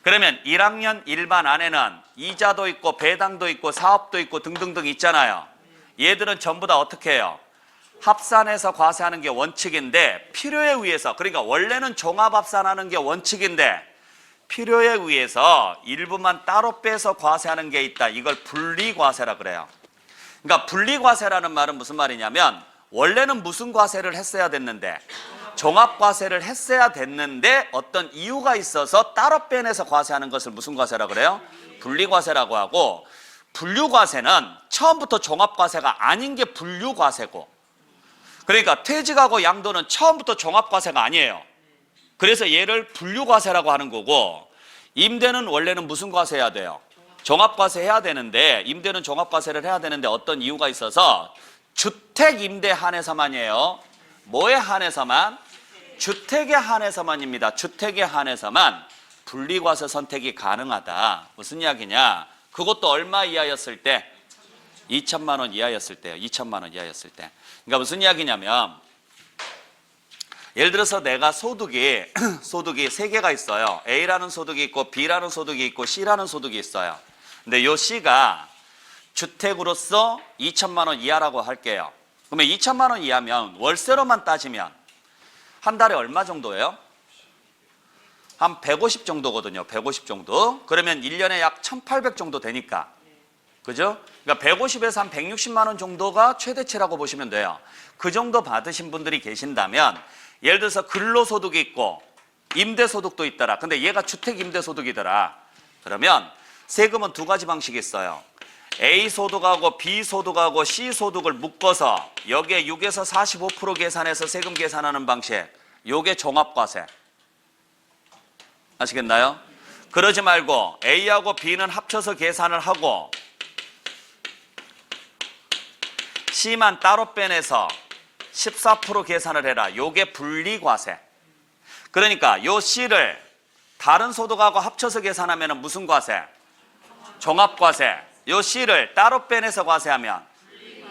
Speaker 1: 그러면 1학년 1반 안에는 이자도 있고 배당도 있고 사업도 있고 등등등 있잖아요. 얘들은 전부 다 어떻게 해요? 합산해서 과세하는 게 원칙인데 필요에 의해서, 그러니까 원래는 종합합산하는 게 원칙인데 필요에 의해서 일부만 따로 빼서 과세하는 게 있다. 이걸 분리과세라 그래요. 그러니까 분리과세라는 말은 무슨 말이냐면 원래는 무슨 과세를 했어야 됐는데, 종합과세를 했어야 됐는데 어떤 이유가 있어서 따로 빼내서 과세하는 것을 무슨 과세라 그래요? 분리과세라고 하고, 분류과세는 처음부터 종합과세가 아닌 게 분류과세고, 그러니까 퇴직하고 양도는 처음부터 종합과세가 아니에요. 그래서 얘를 분류과세라고 하는 거고, 임대는 원래는 무슨 과세 해야 돼요? 종합과세 해야 되는데, 임대는 종합과세를 해야 되는데 어떤 이유가 있어서 주택 임대 한해서만이에요. 뭐에 한해서만? 주택에 한해서만입니다. 주택에 한해서만 분리과세 선택이 가능하다. 무슨 이야기냐? 그것도 얼마 이하였을 때? 2천만 원 이하였을 때요. 2천만 원 이하였을 때. 그러니까 무슨 이야기냐면, 예를 들어서 내가 소득이 3개가 있어요. A라는 소득이 있고 B라는 소득이 있고 C라는 소득이 있어요. 근데 요 C가 주택으로서 2천만 원 이하라고 할게요. 그러면 2천만 원 이하면 월세로만 따지면 한 달에 얼마 정도예요? 한 150 정도거든요. 150 정도. 그러면 1년에 약 1,800 정도 되니까. 그죠? 그러니까 150에서 한 160만 원 정도가 최대치라고 보시면 돼요. 그 정도 받으신 분들이 계신다면, 예를 들어서 근로소득이 있고 임대소득도 있더라. 근데 얘가 주택임대소득이더라. 그러면 세금은 2가지 방식이 있어요. A 소득하고 B 소득하고 C 소득을 묶어서 여기에 6에서 45% 계산해서 세금 계산하는 방식. 요게 종합과세. 아시겠나요? 그러지 말고 A하고 B는 합쳐서 계산을 하고 C만 따로 빼내서 14% 계산을 해라. 요게 분리과세. 그러니까 요 C를 다른 소득하고 합쳐서 계산하면 무슨 과세? 종합과세. 요 C를 따로 빼내서 과세하면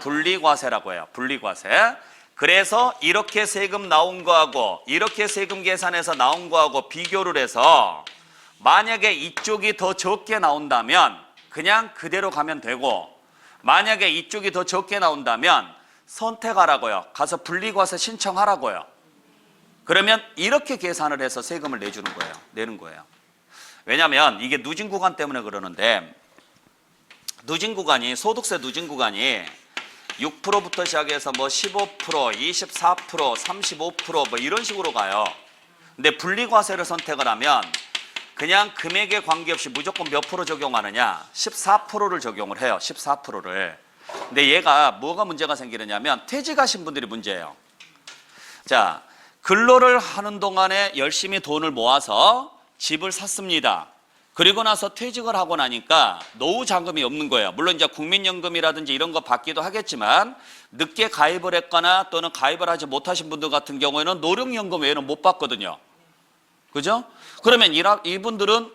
Speaker 1: 분리과세라고 해요. 분리과세. 그래서 이렇게 세금 나온 거하고 이렇게 세금 계산해서 나온 거하고 비교를 해서 만약에 이쪽이 더 적게 나온다면 그냥 그대로 가면 되고, 만약에 이쪽이 더 적게 나온다면 선택하라고요. 가서 분리과세 신청하라고요. 그러면 이렇게 계산을 해서 세금을 내주는 거예요. 내는 거예요. 왜냐하면 이게 누진 구간 때문에 그러는데, 누진 구간이, 소득세 누진 구간이 6%부터 시작해서 뭐 15%, 24%, 35% 뭐 이런 식으로 가요. 근데 분리과세를 선택을 하면 그냥 금액에 관계없이 무조건 몇 프로 적용하느냐? 14%를 적용을 해요. 14%를. 근데 얘가 뭐가 문제가 생기느냐면 퇴직하신 분들이 문제예요. 자, 근로를 하는 동안에 열심히 돈을 모아서 집을 샀습니다. 그리고 나서 퇴직을 하고 나니까 노후 자금이 없는 거예요. 물론 이제 국민연금이라든지 이런 거 받기도 하겠지만 늦게 가입을 했거나 또는 가입을 하지 못하신 분들 같은 경우에는 노령연금 외에는 못 받거든요. 그죠? 그러면 이분들은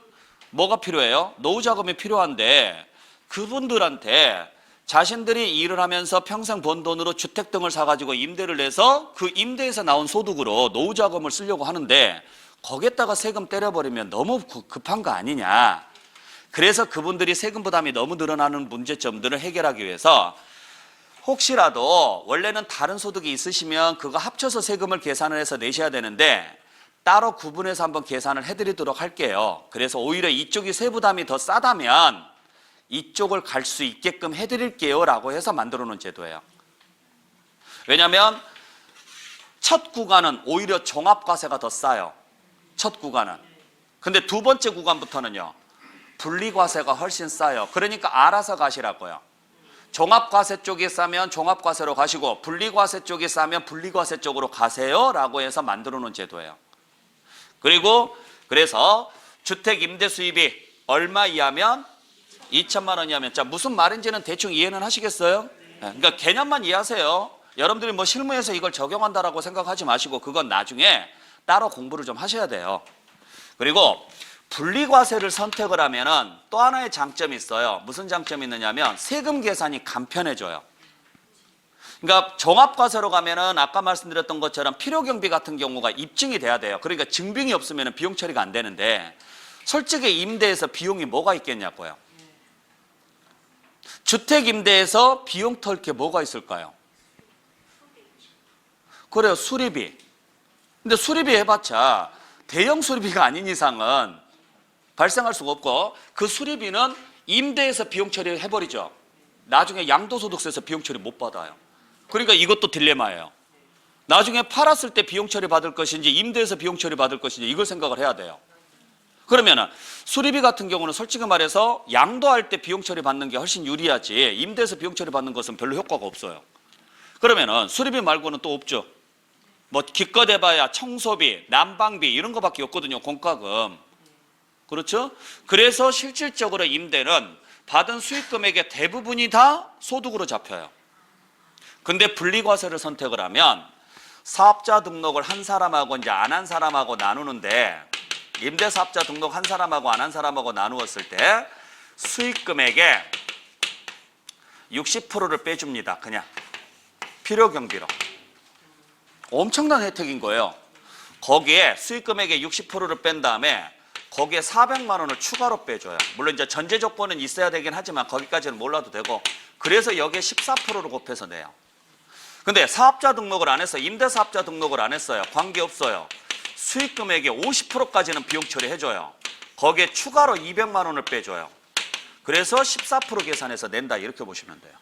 Speaker 1: 뭐가 필요해요? 노후 자금이 필요한데 그분들한테 자신들이 일을 하면서 평생 번 돈으로 주택 등을 사가지고 임대를 내서 그 임대에서 나온 소득으로 노후 자금을 쓰려고 하는데 거기에다가 세금 때려버리면 너무 급한 거 아니냐. 그래서 그분들이 세금 부담이 너무 늘어나는 문제점들을 해결하기 위해서 혹시라도 원래는 다른 소득이 있으시면 그거 합쳐서 세금을 계산을 해서 내셔야 되는데 따로 구분해서 한번 계산을 해드리도록 할게요. 그래서 오히려 이쪽이 세부담이 더 싸다면 이쪽을 갈 수 있게끔 해드릴게요 라고 해서 만들어 놓은 제도예요. 왜냐하면 첫 구간은 오히려 종합과세가 더 싸요. 첫 구간은. 근데 두 번째 구간부터는요, 분리과세가 훨씬 싸요. 그러니까 알아서 가시라고요. 종합과세 쪽이 싸면 종합과세로 가시고 분리과세 쪽이 싸면 분리과세 쪽으로 가세요 라고 해서 만들어 놓은 제도예요. 그리고 그래서 주택 임대 수입이 얼마 이하면 2천만 원 이하면, 자 무슨 말인지는 대충 이해는 하시겠어요? 그러니까 개념만 이해하세요. 여러분들이 뭐 실무에서 이걸 적용한다라고 생각하지 마시고 그건 나중에 따로 공부를 좀 하셔야 돼요. 그리고 분리과세를 선택을 하면은 또 하나의 장점이 있어요. 무슨 장점이 있느냐면 세금 계산이 간편해져요. 그러니까 종합과세로 가면은 아까 말씀드렸던 것처럼 필요경비 같은 경우가 입증이 돼야 돼요. 그러니까 증빙이 없으면 비용 처리가 안 되는데 솔직히 임대에서 비용이 뭐가 있겠냐고요. 주택 임대에서 비용 털 게 뭐가 있을까요? 그래요, 수리비. 근데 수리비 해봤자 대형 수리비가 아닌 이상은 발생할 수가 없고 그 수리비는 임대에서 비용 처리를 해버리죠. 나중에 양도소득세에서 비용 처리 못 받아요. 그러니까 이것도 딜레마예요. 나중에 팔았을 때 비용 처리 받을 것인지 임대에서 비용 처리 받을 것인지 이걸 생각을 해야 돼요. 그러면은 수리비 같은 경우는 솔직히 말해서 양도할 때 비용 처리 받는 게 훨씬 유리하지 임대에서 비용 처리 받는 것은 별로 효과가 없어요. 그러면은 수리비 말고는 또 없죠. 뭐 기껏 해봐야 청소비, 난방비 이런 거밖에 없거든요. 공과금. 그렇죠? 그래서 실질적으로 임대는 받은 수익 금액의 대부분이 다 소득으로 잡혀요. 근데 분리과세를 선택을 하면 사업자 등록을 한 사람하고 이제 안 한 사람하고 나누는데 임대사업자 등록 한 사람하고 안 한 사람하고 나누었을 때 수익 금액의 60%를 빼줍니다. 그냥 필요 경비로. 엄청난 혜택인 거예요. 거기에 수익 금액의 60%를 뺀 다음에 거기에 400만 원을 추가로 빼줘요. 물론 이제 전제 조건은 있어야 되긴 하지만 거기까지는 몰라도 되고 그래서 여기에 14%를 곱해서 내요. 근데 사업자 등록을 안 했어요. 임대사업자 등록을 안 했어요. 관계없어요. 수익 금액의 50%까지는 비용 처리해줘요. 거기에 추가로 200만 원을 빼줘요. 그래서 14% 계산해서 낸다 이렇게 보시면 돼요.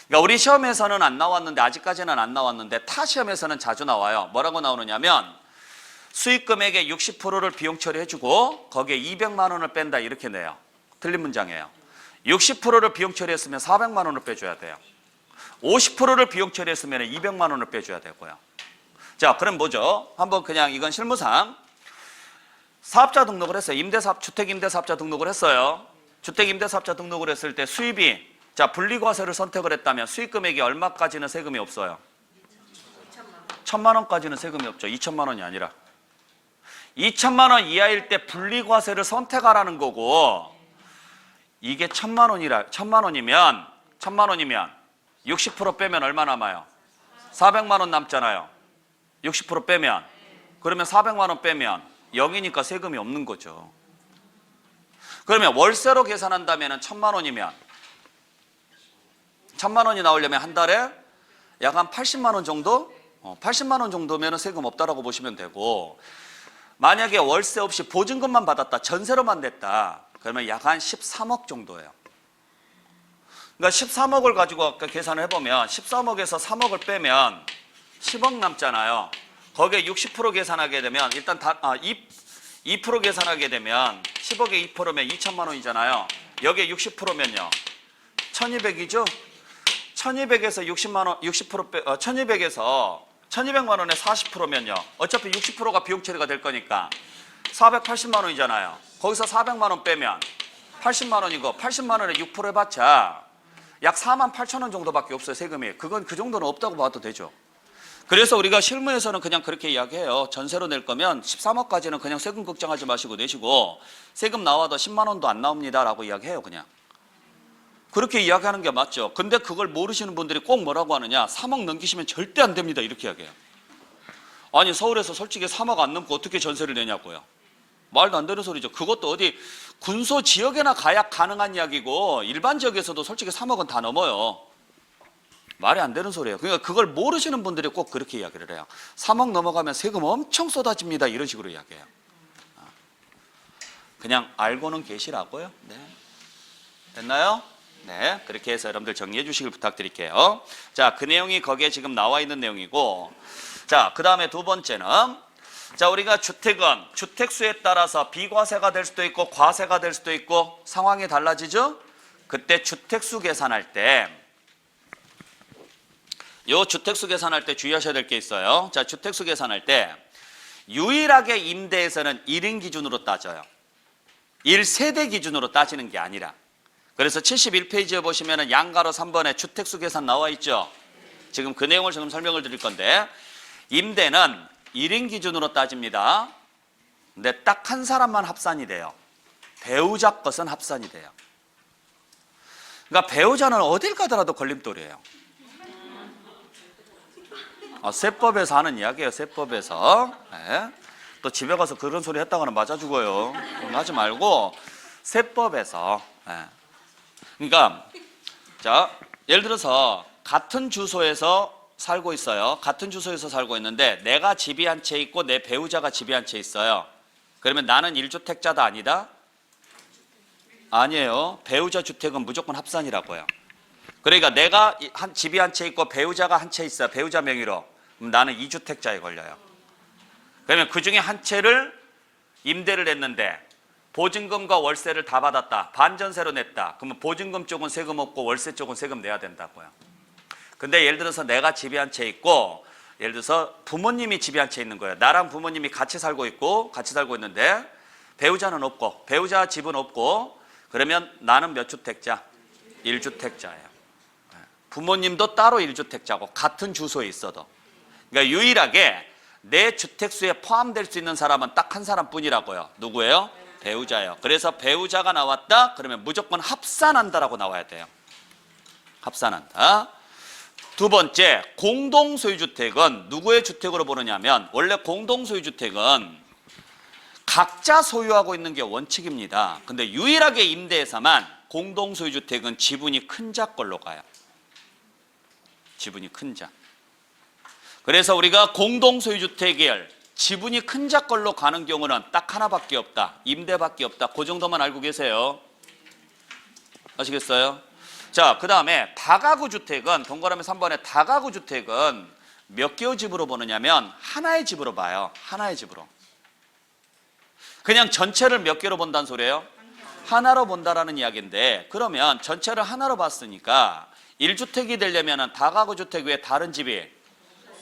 Speaker 1: 그러니까 우리 시험에서는 안 나왔는데 아직까지는 안 나왔는데 타 시험에서는 자주 나와요. 뭐라고 나오느냐면 수익 금액의 60%를 비용 처리해주고 거기에 200만 원을 뺀다 이렇게 내요. 틀린 문장이에요. 60%를 비용 처리했으면 400만 원을 빼줘야 돼요. 50%를 비용 처리했으면 200만 원을 빼줘야 되고요. 자, 그럼 뭐죠? 한번 그냥 이건 실무상 사업자 등록을 했어요. 주택임대사업자 등록을 했어요. 주택임대사업자 등록을 했을 때 수입이 자 분리과세를 선택을 했다면 수익 금액이 얼마까지는 세금이 없어요? 1,000만 원까지는 세금이 없죠. 2천만 원이 아니라 2천만 원 이하일 때 분리과세를 선택하라는 거고 이게 1,000만 원이면 60% 빼면 얼마 남아요? 400만 원 남잖아요. 60% 빼면 그러면 400만 원 빼면 0이니까 세금이 없는 거죠. 그러면 월세로 계산한다면 1,000만 원이면 1,000만 원이 나오려면 한 달에 약 한 80만 원 정도? 80만 원 정도면 세금 없다라고 보시면 되고 만약에 월세 없이 보증금만 받았다, 전세로만 냈다 그러면 약 한 13억 정도예요. 그러니까 13억을 가지고 아까 계산을 해보면 13억에서 3억을 빼면 10억 남잖아요. 거기에 60% 계산하게 되면 일단 2% 계산하게 되면 10억에 2%면 2천만 원이잖아요. 여기에 60%면요. 1200이죠? 1200에서 60만 원, 60% 빼, 1200에서 1200만 원에 40%면요. 어차피 60%가 비용 처리가 될 거니까 480만 원이잖아요. 거기서 400만 원 빼면 80만 원이고 80만 원에 6% 해봤자 약 4만 8천 원 정도밖에 없어요. 세금이. 그건 그 정도는 없다고 봐도 되죠. 그래서 우리가 실무에서는 그냥 그렇게 이야기해요. 전세로 낼 거면 13억까지는 그냥 세금 걱정하지 마시고 내시고 세금 나와도 10만 원도 안 나옵니다 라고 이야기해요. 그냥 그렇게 이야기하는 게 맞죠. 근데 그걸 모르시는 분들이 꼭 뭐라고 하느냐, 3억 넘기시면 절대 안 됩니다 이렇게 이야기해요. 아니 서울에서 솔직히 3억 안 넘고 어떻게 전세를 내냐고요. 말도 안 되는 소리죠. 그것도 어디 군소 지역에나 가야 가능한 이야기고 일반 지역에서도 솔직히 3억은 다 넘어요. 말이 안 되는 소리예요. 그러니까 그걸 모르시는 분들이 꼭 그렇게 이야기를 해요. 3억 넘어가면 세금 엄청 쏟아집니다 이런 식으로 이야기해요. 그냥 알고는 계시라고요. 네. 됐나요? 네, 그렇게 해서 여러분들 정리해 주시길 부탁드릴게요. 자, 그 내용이 거기에 지금 나와 있는 내용이고, 자, 그 다음에 두 번째는, 자, 우리가 주택은 주택수에 따라서 비과세가 될 수도 있고 과세가 될 수도 있고 상황이 달라지죠? 그때 주택수 계산할 때, 요 주택수 계산할 때 주의하셔야 될 게 있어요. 자, 주택수 계산할 때 유일하게 임대에서는 1인 기준으로 따져요. 1세대 기준으로 따지는 게 아니라. 그래서 71페이지에 보시면 양가로 3번에 주택수 계산 나와 있죠. 지금 그 내용을 지금 설명을 드릴 건데, 임대는 1인 기준으로 따집니다. 근데 딱 한 사람만 합산이 돼요. 배우자 것은 합산이 돼요. 그러니까 배우자는 어딜 가더라도 걸림돌이에요. 세법에서 하는 이야기예요. 세법에서. 네. 또 집에 가서 그런 소리 했다가는 맞아 죽어요. 하지 말고 세법에서. 네. 그러니까 자, 예를 들어서 같은 주소에서 살고 있어요. 같은 주소에서 살고 있는데 내가 집이 한 채 있고 내 배우자가 집이 한 채 있어요. 그러면 나는 1주택자다 아니다? 아니에요. 배우자 주택은 무조건 합산이라고요. 그러니까 내가 집이 한 채 있고 배우자가 한 채 있어요. 배우자 명의로. 그럼 나는 2주택자에 걸려요. 그러면 그 중에 한 채를 임대를 냈는데 보증금과 월세를 다 받았다. 반전세로 냈다. 그러면 보증금 쪽은 세금 없고 월세 쪽은 세금 내야 된다고요. 근데 예를 들어서 내가 집이 한 채 있고 예를 들어서 부모님이 집이 한 채 있는 거예요. 나랑 부모님이 같이 살고 있는데 배우자는 없고 배우자 집은 없고 그러면 나는 몇 주택자? 1주택자예요. 부모님도 따로 1주택자고 같은 주소에 있어도. 그러니까 유일하게 내 주택수에 포함될 수 있는 사람은 딱 한 사람뿐이라고요. 누구예요? 배우자예요. 그래서 배우자가 나왔다 그러면 무조건 합산한다라고 나와야 돼요. 합산한다. 두 번째, 공동소유주택은 누구의 주택으로 보느냐면 원래 공동소유주택은 각자 소유하고 있는 게 원칙입니다. 근데 유일하게 임대에서만 공동소유주택은 지분이 큰 자 걸로 가요. 지분이 큰 자. 그래서 우리가 공동소유주택을 지분이 큰 자 걸로 가는 경우는 딱 하나밖에 없다. 임대밖에 없다. 그 정도만 알고 계세요. 아시겠어요? 자, 그 다음에 다가구 주택은 동그라미 3번에 다가구 주택은 몇 개의 집으로 보느냐면 하나의 집으로 봐요. 하나의 집으로. 그냥 전체를 몇 개로 본다는 소리예요? 하나로 본다라는 이야기인데 그러면 전체를 하나로 봤으니까 1주택이 되려면 다가구 주택 외에 다른 집이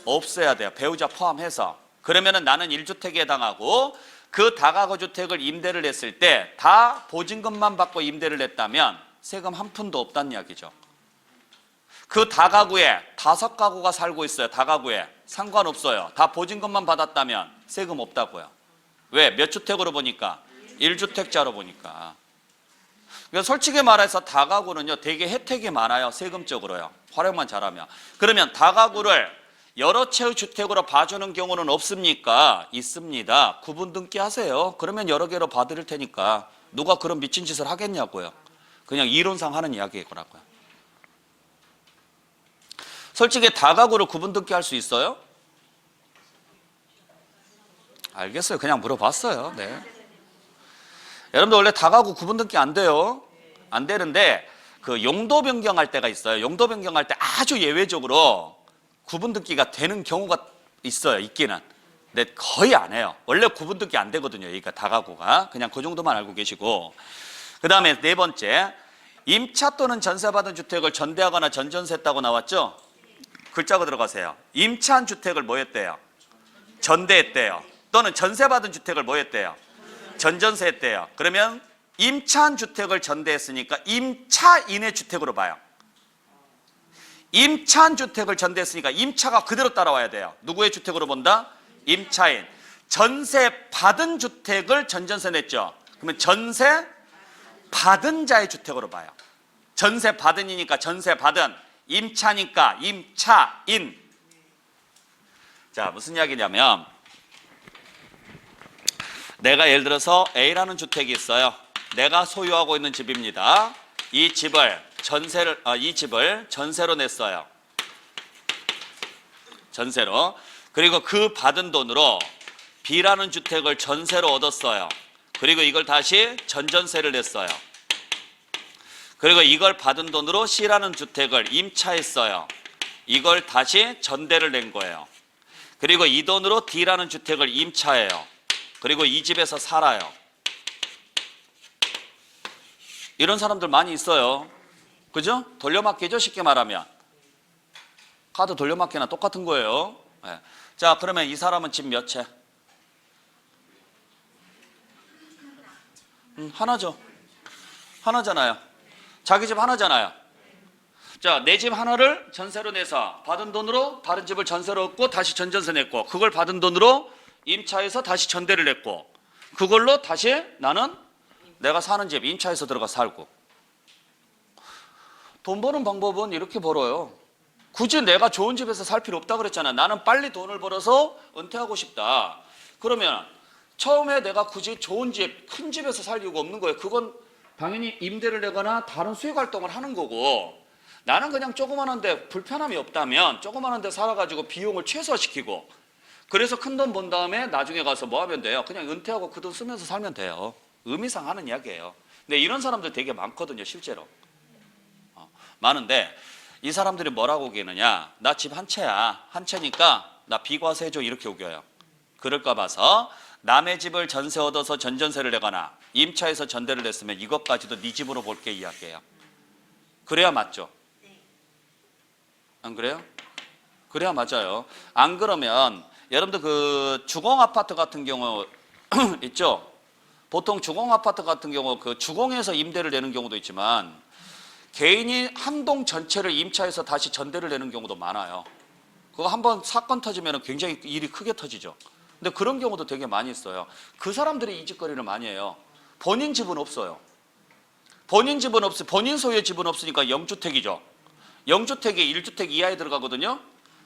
Speaker 1: 없어야 돼요. 배우자 포함해서. 그러면 나는 1주택에 해당하고 그 다가구 주택을 임대를 했을 때 다 보증금만 받고 임대를 했다면 세금 한 푼도 없다는 이야기죠. 그 다가구에 5가구가 살고 있어요. 다가구에. 상관없어요. 다 보증금만 받았다면 세금 없다고요. 왜? 몇 주택으로 보니까? 1주택자로 보니까. 그러니까 솔직히 말해서 다가구는요 되게 혜택이 많아요. 세금적으로요. 활용만 잘하면. 그러면 다가구를 여러 채의 주택으로 봐주는 경우는 없습니까? 있습니다. 구분 등기 하세요. 그러면 여러 개로 봐드릴 테니까 누가 그런 미친 짓을 하겠냐고요. 그냥 이론상 하는 이야기고라고요. 솔직히 다가구를 구분 등기 할 수 있어요? 알겠어요. 그냥 물어봤어요. 네. 여러분들 원래 다가구 구분 등기 안 돼요. 안 되는데 그 용도 변경할 때가 있어요. 용도 변경할 때 아주 예외적으로 구분 등기가 되는 경우가 있어요. 있기는. 근데 거의 안 해요. 원래 구분 등기 안 되거든요. 여기가 다가구가. 그냥 그 정도만 알고 계시고. 그 다음에 네 번째, 임차 또는 전세받은 주택을 전대하거나 전전세했다고 나왔죠? 글자가 들어가세요. 임차한 주택을 뭐 했대요? 전대했대요. 또는 전세받은 주택을 뭐 했대요? 전전세했대요. 그러면 임차한 주택을 전대했으니까 임차인의 주택으로 봐요. 임차한 주택을 전대했으니까 임차가 그대로 따라와야 돼요. 누구의 주택으로 본다? 임차인. 전세 받은 주택을 전전세 냈죠. 그러면 전세 받은 자의 주택으로 봐요. 전세 받은이니까 전세 받은, 임차니까 임차인. 자, 무슨 이야기냐면 내가 예를 들어서 A라는 주택이 있어요. 내가 소유하고 있는 집입니다. 이 집을 전세로 냈어요. 전세로. 그리고 그 받은 돈으로 B라는 주택을 전세로 얻었어요. 그리고 이걸 다시 전전세를 냈어요. 그리고 이걸 받은 돈으로 C라는 주택을 임차했어요. 이걸 다시 전대를 낸 거예요. 그리고 이 돈으로 D라는 주택을 임차해요. 그리고 이 집에서 살아요. 이런 사람들 많이 있어요. 그죠? 돌려막기죠, 쉽게 말하면. 카드 돌려막기나 똑같은 거예요. 네. 자, 그러면 이 사람은 집 몇 채? 하나죠. 하나잖아요. 자기 집 하나잖아요. 자, 내 집 하나를 전세로 내서 받은 돈으로 다른 집을 전세로 얻고 다시 전전세 냈고, 그걸 받은 돈으로 임차해서 다시 전대를 냈고, 그걸로 다시 나는 내가 사는 집 임차해서 들어가 살고. 돈 버는 방법은 이렇게 벌어요. 굳이 내가 좋은 집에서 살 필요 없다 그랬잖아. 나는 빨리 돈을 벌어서 은퇴하고 싶다. 그러면 처음에 내가 굳이 좋은 집, 큰 집에서 살 이유가 없는 거예요. 그건 당연히 임대를 내거나 다른 수익 활동을 하는 거고, 나는 그냥 조그마한데 불편함이 없다면 조그마한데 살아가지고 비용을 최소화시키고, 그래서 큰 돈 번 다음에 나중에 가서 뭐 하면 돼요? 그냥 은퇴하고 그 돈 쓰면서 살면 돼요. 의미상 하는 이야기예요. 근데 이런 사람들 되게 많거든요, 실제로. 많은데 이 사람들이 뭐라고 우기느냐? 나 집 한 채야. 한 채니까 나 비과세 해줘, 이렇게 우겨요. 그럴까 봐서 남의 집을 전세 얻어서 전전세를 내거나 임차해서 전대를 냈으면 이것까지도 네 집으로 볼게 이야기예요. 그래야 맞죠? 안 그래요? 그래야 맞아요. 안 그러면 여러분들 그 주공아파트 같은 경우 있죠? 보통 주공아파트 같은 경우 그 주공에서 임대를 내는 경우도 있지만 개인이 한 동 전체를 임차해서 다시 전대를 내는 경우도 많아요. 그거 한번 사건 터지면 굉장히 일이 크게 터지죠. 근데 그런 경우도 되게 많이 있어요. 그 사람들이 이 짓거리를 많이 해요. 본인 집은 없어요. 본인 집은 없어. 본인 소유의 집은 없으니까 영주택이죠. 영주택에 1주택 이하에 들어가거든요.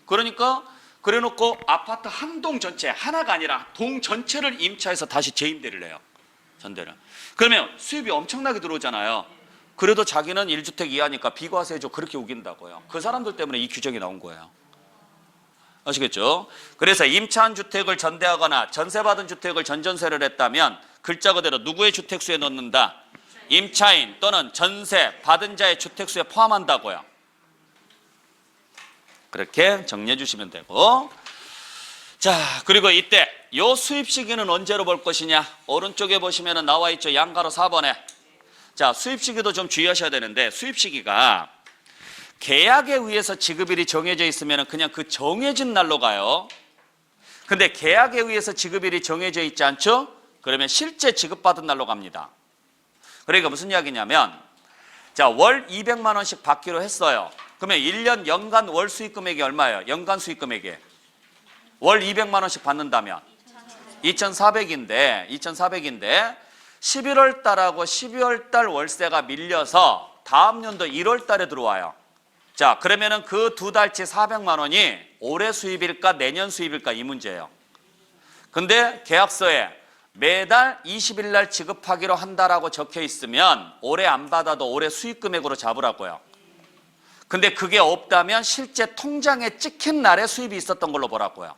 Speaker 1: 그러니까 그래놓고 아파트 한 동 전체, 하나가 아니라 동 전체를 임차해서 다시 재임대를 해요. 전대를. 그러면 수입이 엄청나게 들어오잖아요. 그래도 자기는 1주택 이하니까 비과세 해줘, 그렇게 우긴다고요. 그 사람들 때문에 이 규정이 나온 거예요. 아시겠죠? 그래서 임차한 주택을 전대하거나 전세받은 주택을 전전세를 했다면 글자 그대로 누구의 주택수에 넣는다? 임차인 또는 전세 받은 자의 주택수에 포함한다고요. 그렇게 정리해 주시면 되고, 자, 그리고 이때 요 수입 시기는 언제로 볼 것이냐? 오른쪽에 보시면 나와 있죠. 양가로 4번에. 자, 수입 시기도 좀 주의하셔야 되는데, 수입 시기가 계약에 의해서 지급일이 정해져 있으면 그냥 그 정해진 날로 가요. 근데 계약에 의해서 지급일이 정해져 있지 않죠? 그러면 실제 지급받은 날로 갑니다. 그러니까 무슨 이야기냐면, 자, 월 200만 원씩 받기로 했어요. 그러면 1년 연간 월 수익 금액이 얼마예요? 연간 수익 금액이 월 200만 원씩 받는다면 2,400인데 11월 달하고 12월 달 월세가 밀려서 다음 연도 1월 달에 들어와요. 자, 그러면은 그 두 달치 400만 원이 올해 수입일까 내년 수입일까 이 문제예요. 근데 계약서에 매달 20일 날 지급하기로 한다라고 적혀 있으면 올해 안 받아도 올해 수익 금액으로 잡으라고요. 근데 그게 없다면 실제 통장에 찍힌 날에 수입이 있었던 걸로 보라고요.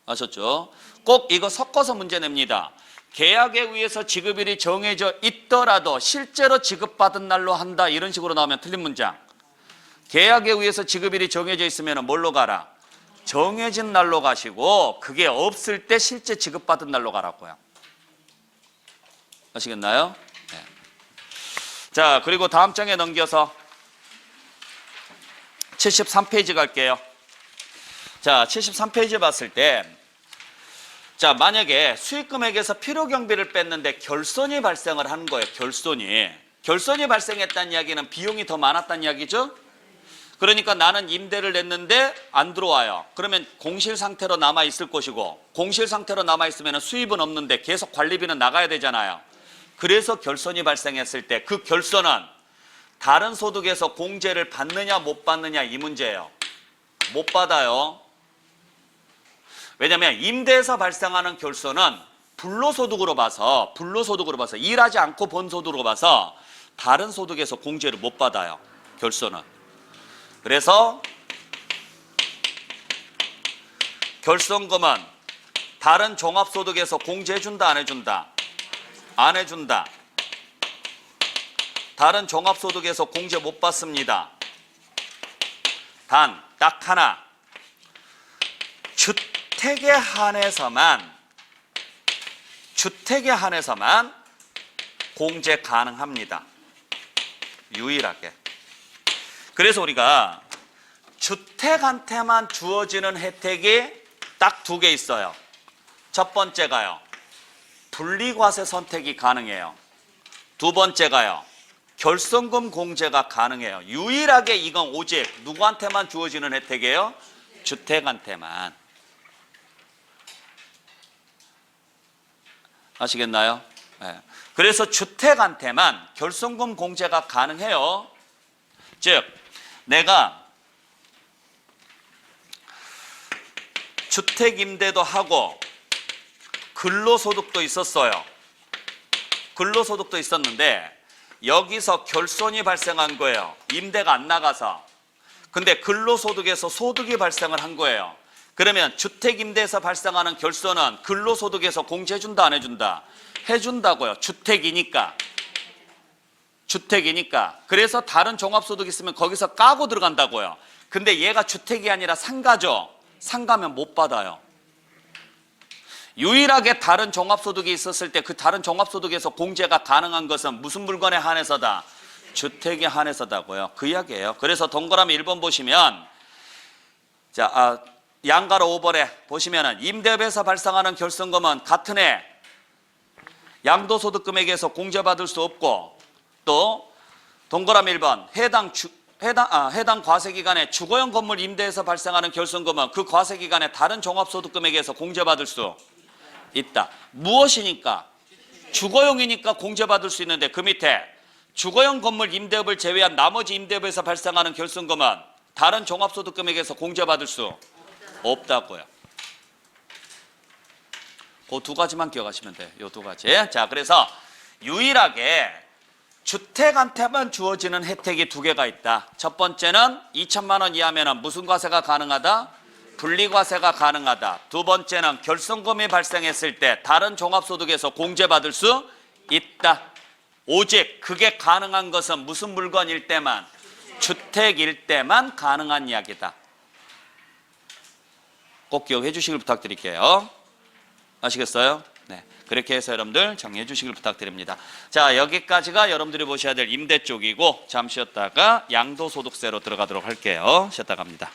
Speaker 1: 아셨죠? 꼭 이거 섞어서 문제 냅니다. 계약에 의해서 지급일이 정해져 있더라도 실제로 지급받은 날로 한다, 이런 식으로 나오면 틀린 문장. 계약에 의해서 지급일이 정해져 있으면 뭘로 가라? 정해진 날로 가시고, 그게 없을 때 실제 지급받은 날로 가라고요. 아시겠나요? 네. 자, 그리고 다음 장에 넘겨서 73페이지 갈게요. 자, 73페이지 봤을 때, 자, 만약에 수익금액에서 필요경비를 뺐는데 결손이 발생을 하는 거예요. 결손이 발생했다는 이야기는 비용이 더 많았다는 이야기죠. 그러니까 나는 임대를 냈는데 안 들어와요. 그러면 공실 상태로 남아 있을 것이고, 공실 상태로 남아 있으면 수입은 없는데 계속 관리비는 나가야 되잖아요. 그래서 결손이 발생했을 때 그 결손은 다른 소득에서 공제를 받느냐 못 받느냐 이 문제예요. 못 받아요. 왜냐하면 임대에서 발생하는 결손은 불로소득으로 봐서 일하지 않고 번 소득으로 봐서 다른 소득에서 공제를 못 받아요. 결손은. 그래서 결손금은 다른 종합소득에서 공제해준다 안 해준다? 안 해준다. 다른 종합소득에서 공제 못 받습니다. 단 딱 하나, 주택에 한해서만 공제 가능합니다. 유일하게. 그래서 우리가 주택한테만 주어지는 혜택이 딱 두 개 있어요. 첫 번째가요, 분리과세 선택이 가능해요. 두 번째가요, 결손금 공제가 가능해요. 유일하게 이건 오직 누구한테만 주어지는 혜택이에요? 주택한테만. 아시겠나요? 네. 그래서 주택한테만 결손금 공제가 가능해요. 즉 내가 주택임대도 하고 근로소득도 있었어요. 근로소득도 있었는데 여기서 결손이 발생한 거예요. 임대가 안 나가서. 근데 근로소득에서 소득이 발생을 한 거예요. 그러면 주택임대에서 발생하는 결손은 근로소득에서 공제해준다 안 해준다? 해준다고요. 주택이니까. 그래서 다른 종합소득 있으면 거기서 까고 들어간다고요. 근데 얘가 주택이 아니라 상가죠. 상가면 못 받아요. 유일하게 다른 종합소득이 있었을 때 그 다른 종합소득에서 공제가 가능한 것은 무슨 물건에 한해서다? 주택에 한해서다고요. 그 이야기예요. 그래서 동그라미 1번 보시면 양가로 5번에 보시면은 임대업에서 발생하는 결손금은 같은 해 양도소득 금액에서 공제받을 수 없고, 또 동그라미 1번 해당 과세기간에 주거용 건물 임대에서 발생하는 결손금은 그 과세기간에 다른 종합소득 금액에서 공제받을 수 있다. 무엇이니까? 주거용이니까 공제받을 수 있는데 그 밑에 주거용 건물 임대업을 제외한 나머지 임대업에서 발생하는 결손금은 다른 종합소득 금액에서 공제받을 수 없다고요. 그 두 가지만 기억하시면 돼요. 이 두 가지. 자, 그래서 유일하게 주택한테만 주어지는 혜택이 두 개가 있다. 첫 번째는 2천만 원 이하면 무슨 과세가 가능하다? 분리과세가 가능하다. 두 번째는 결손금이 발생했을 때 다른 종합소득에서 공제받을 수 있다. 오직 그게 가능한 것은 무슨 물건일 때만? 주택일 때만 가능한 이야기다. 꼭 기억해 주시길 부탁드릴게요. 아시겠어요? 네, 그렇게 해서 여러분들 정리해 주시길 부탁드립니다. 자, 여기까지가 여러분들이 보셔야 될 임대 쪽이고, 잠시 쉬었다가 양도소득세로 들어가도록 할게요. 쉬었다 갑니다.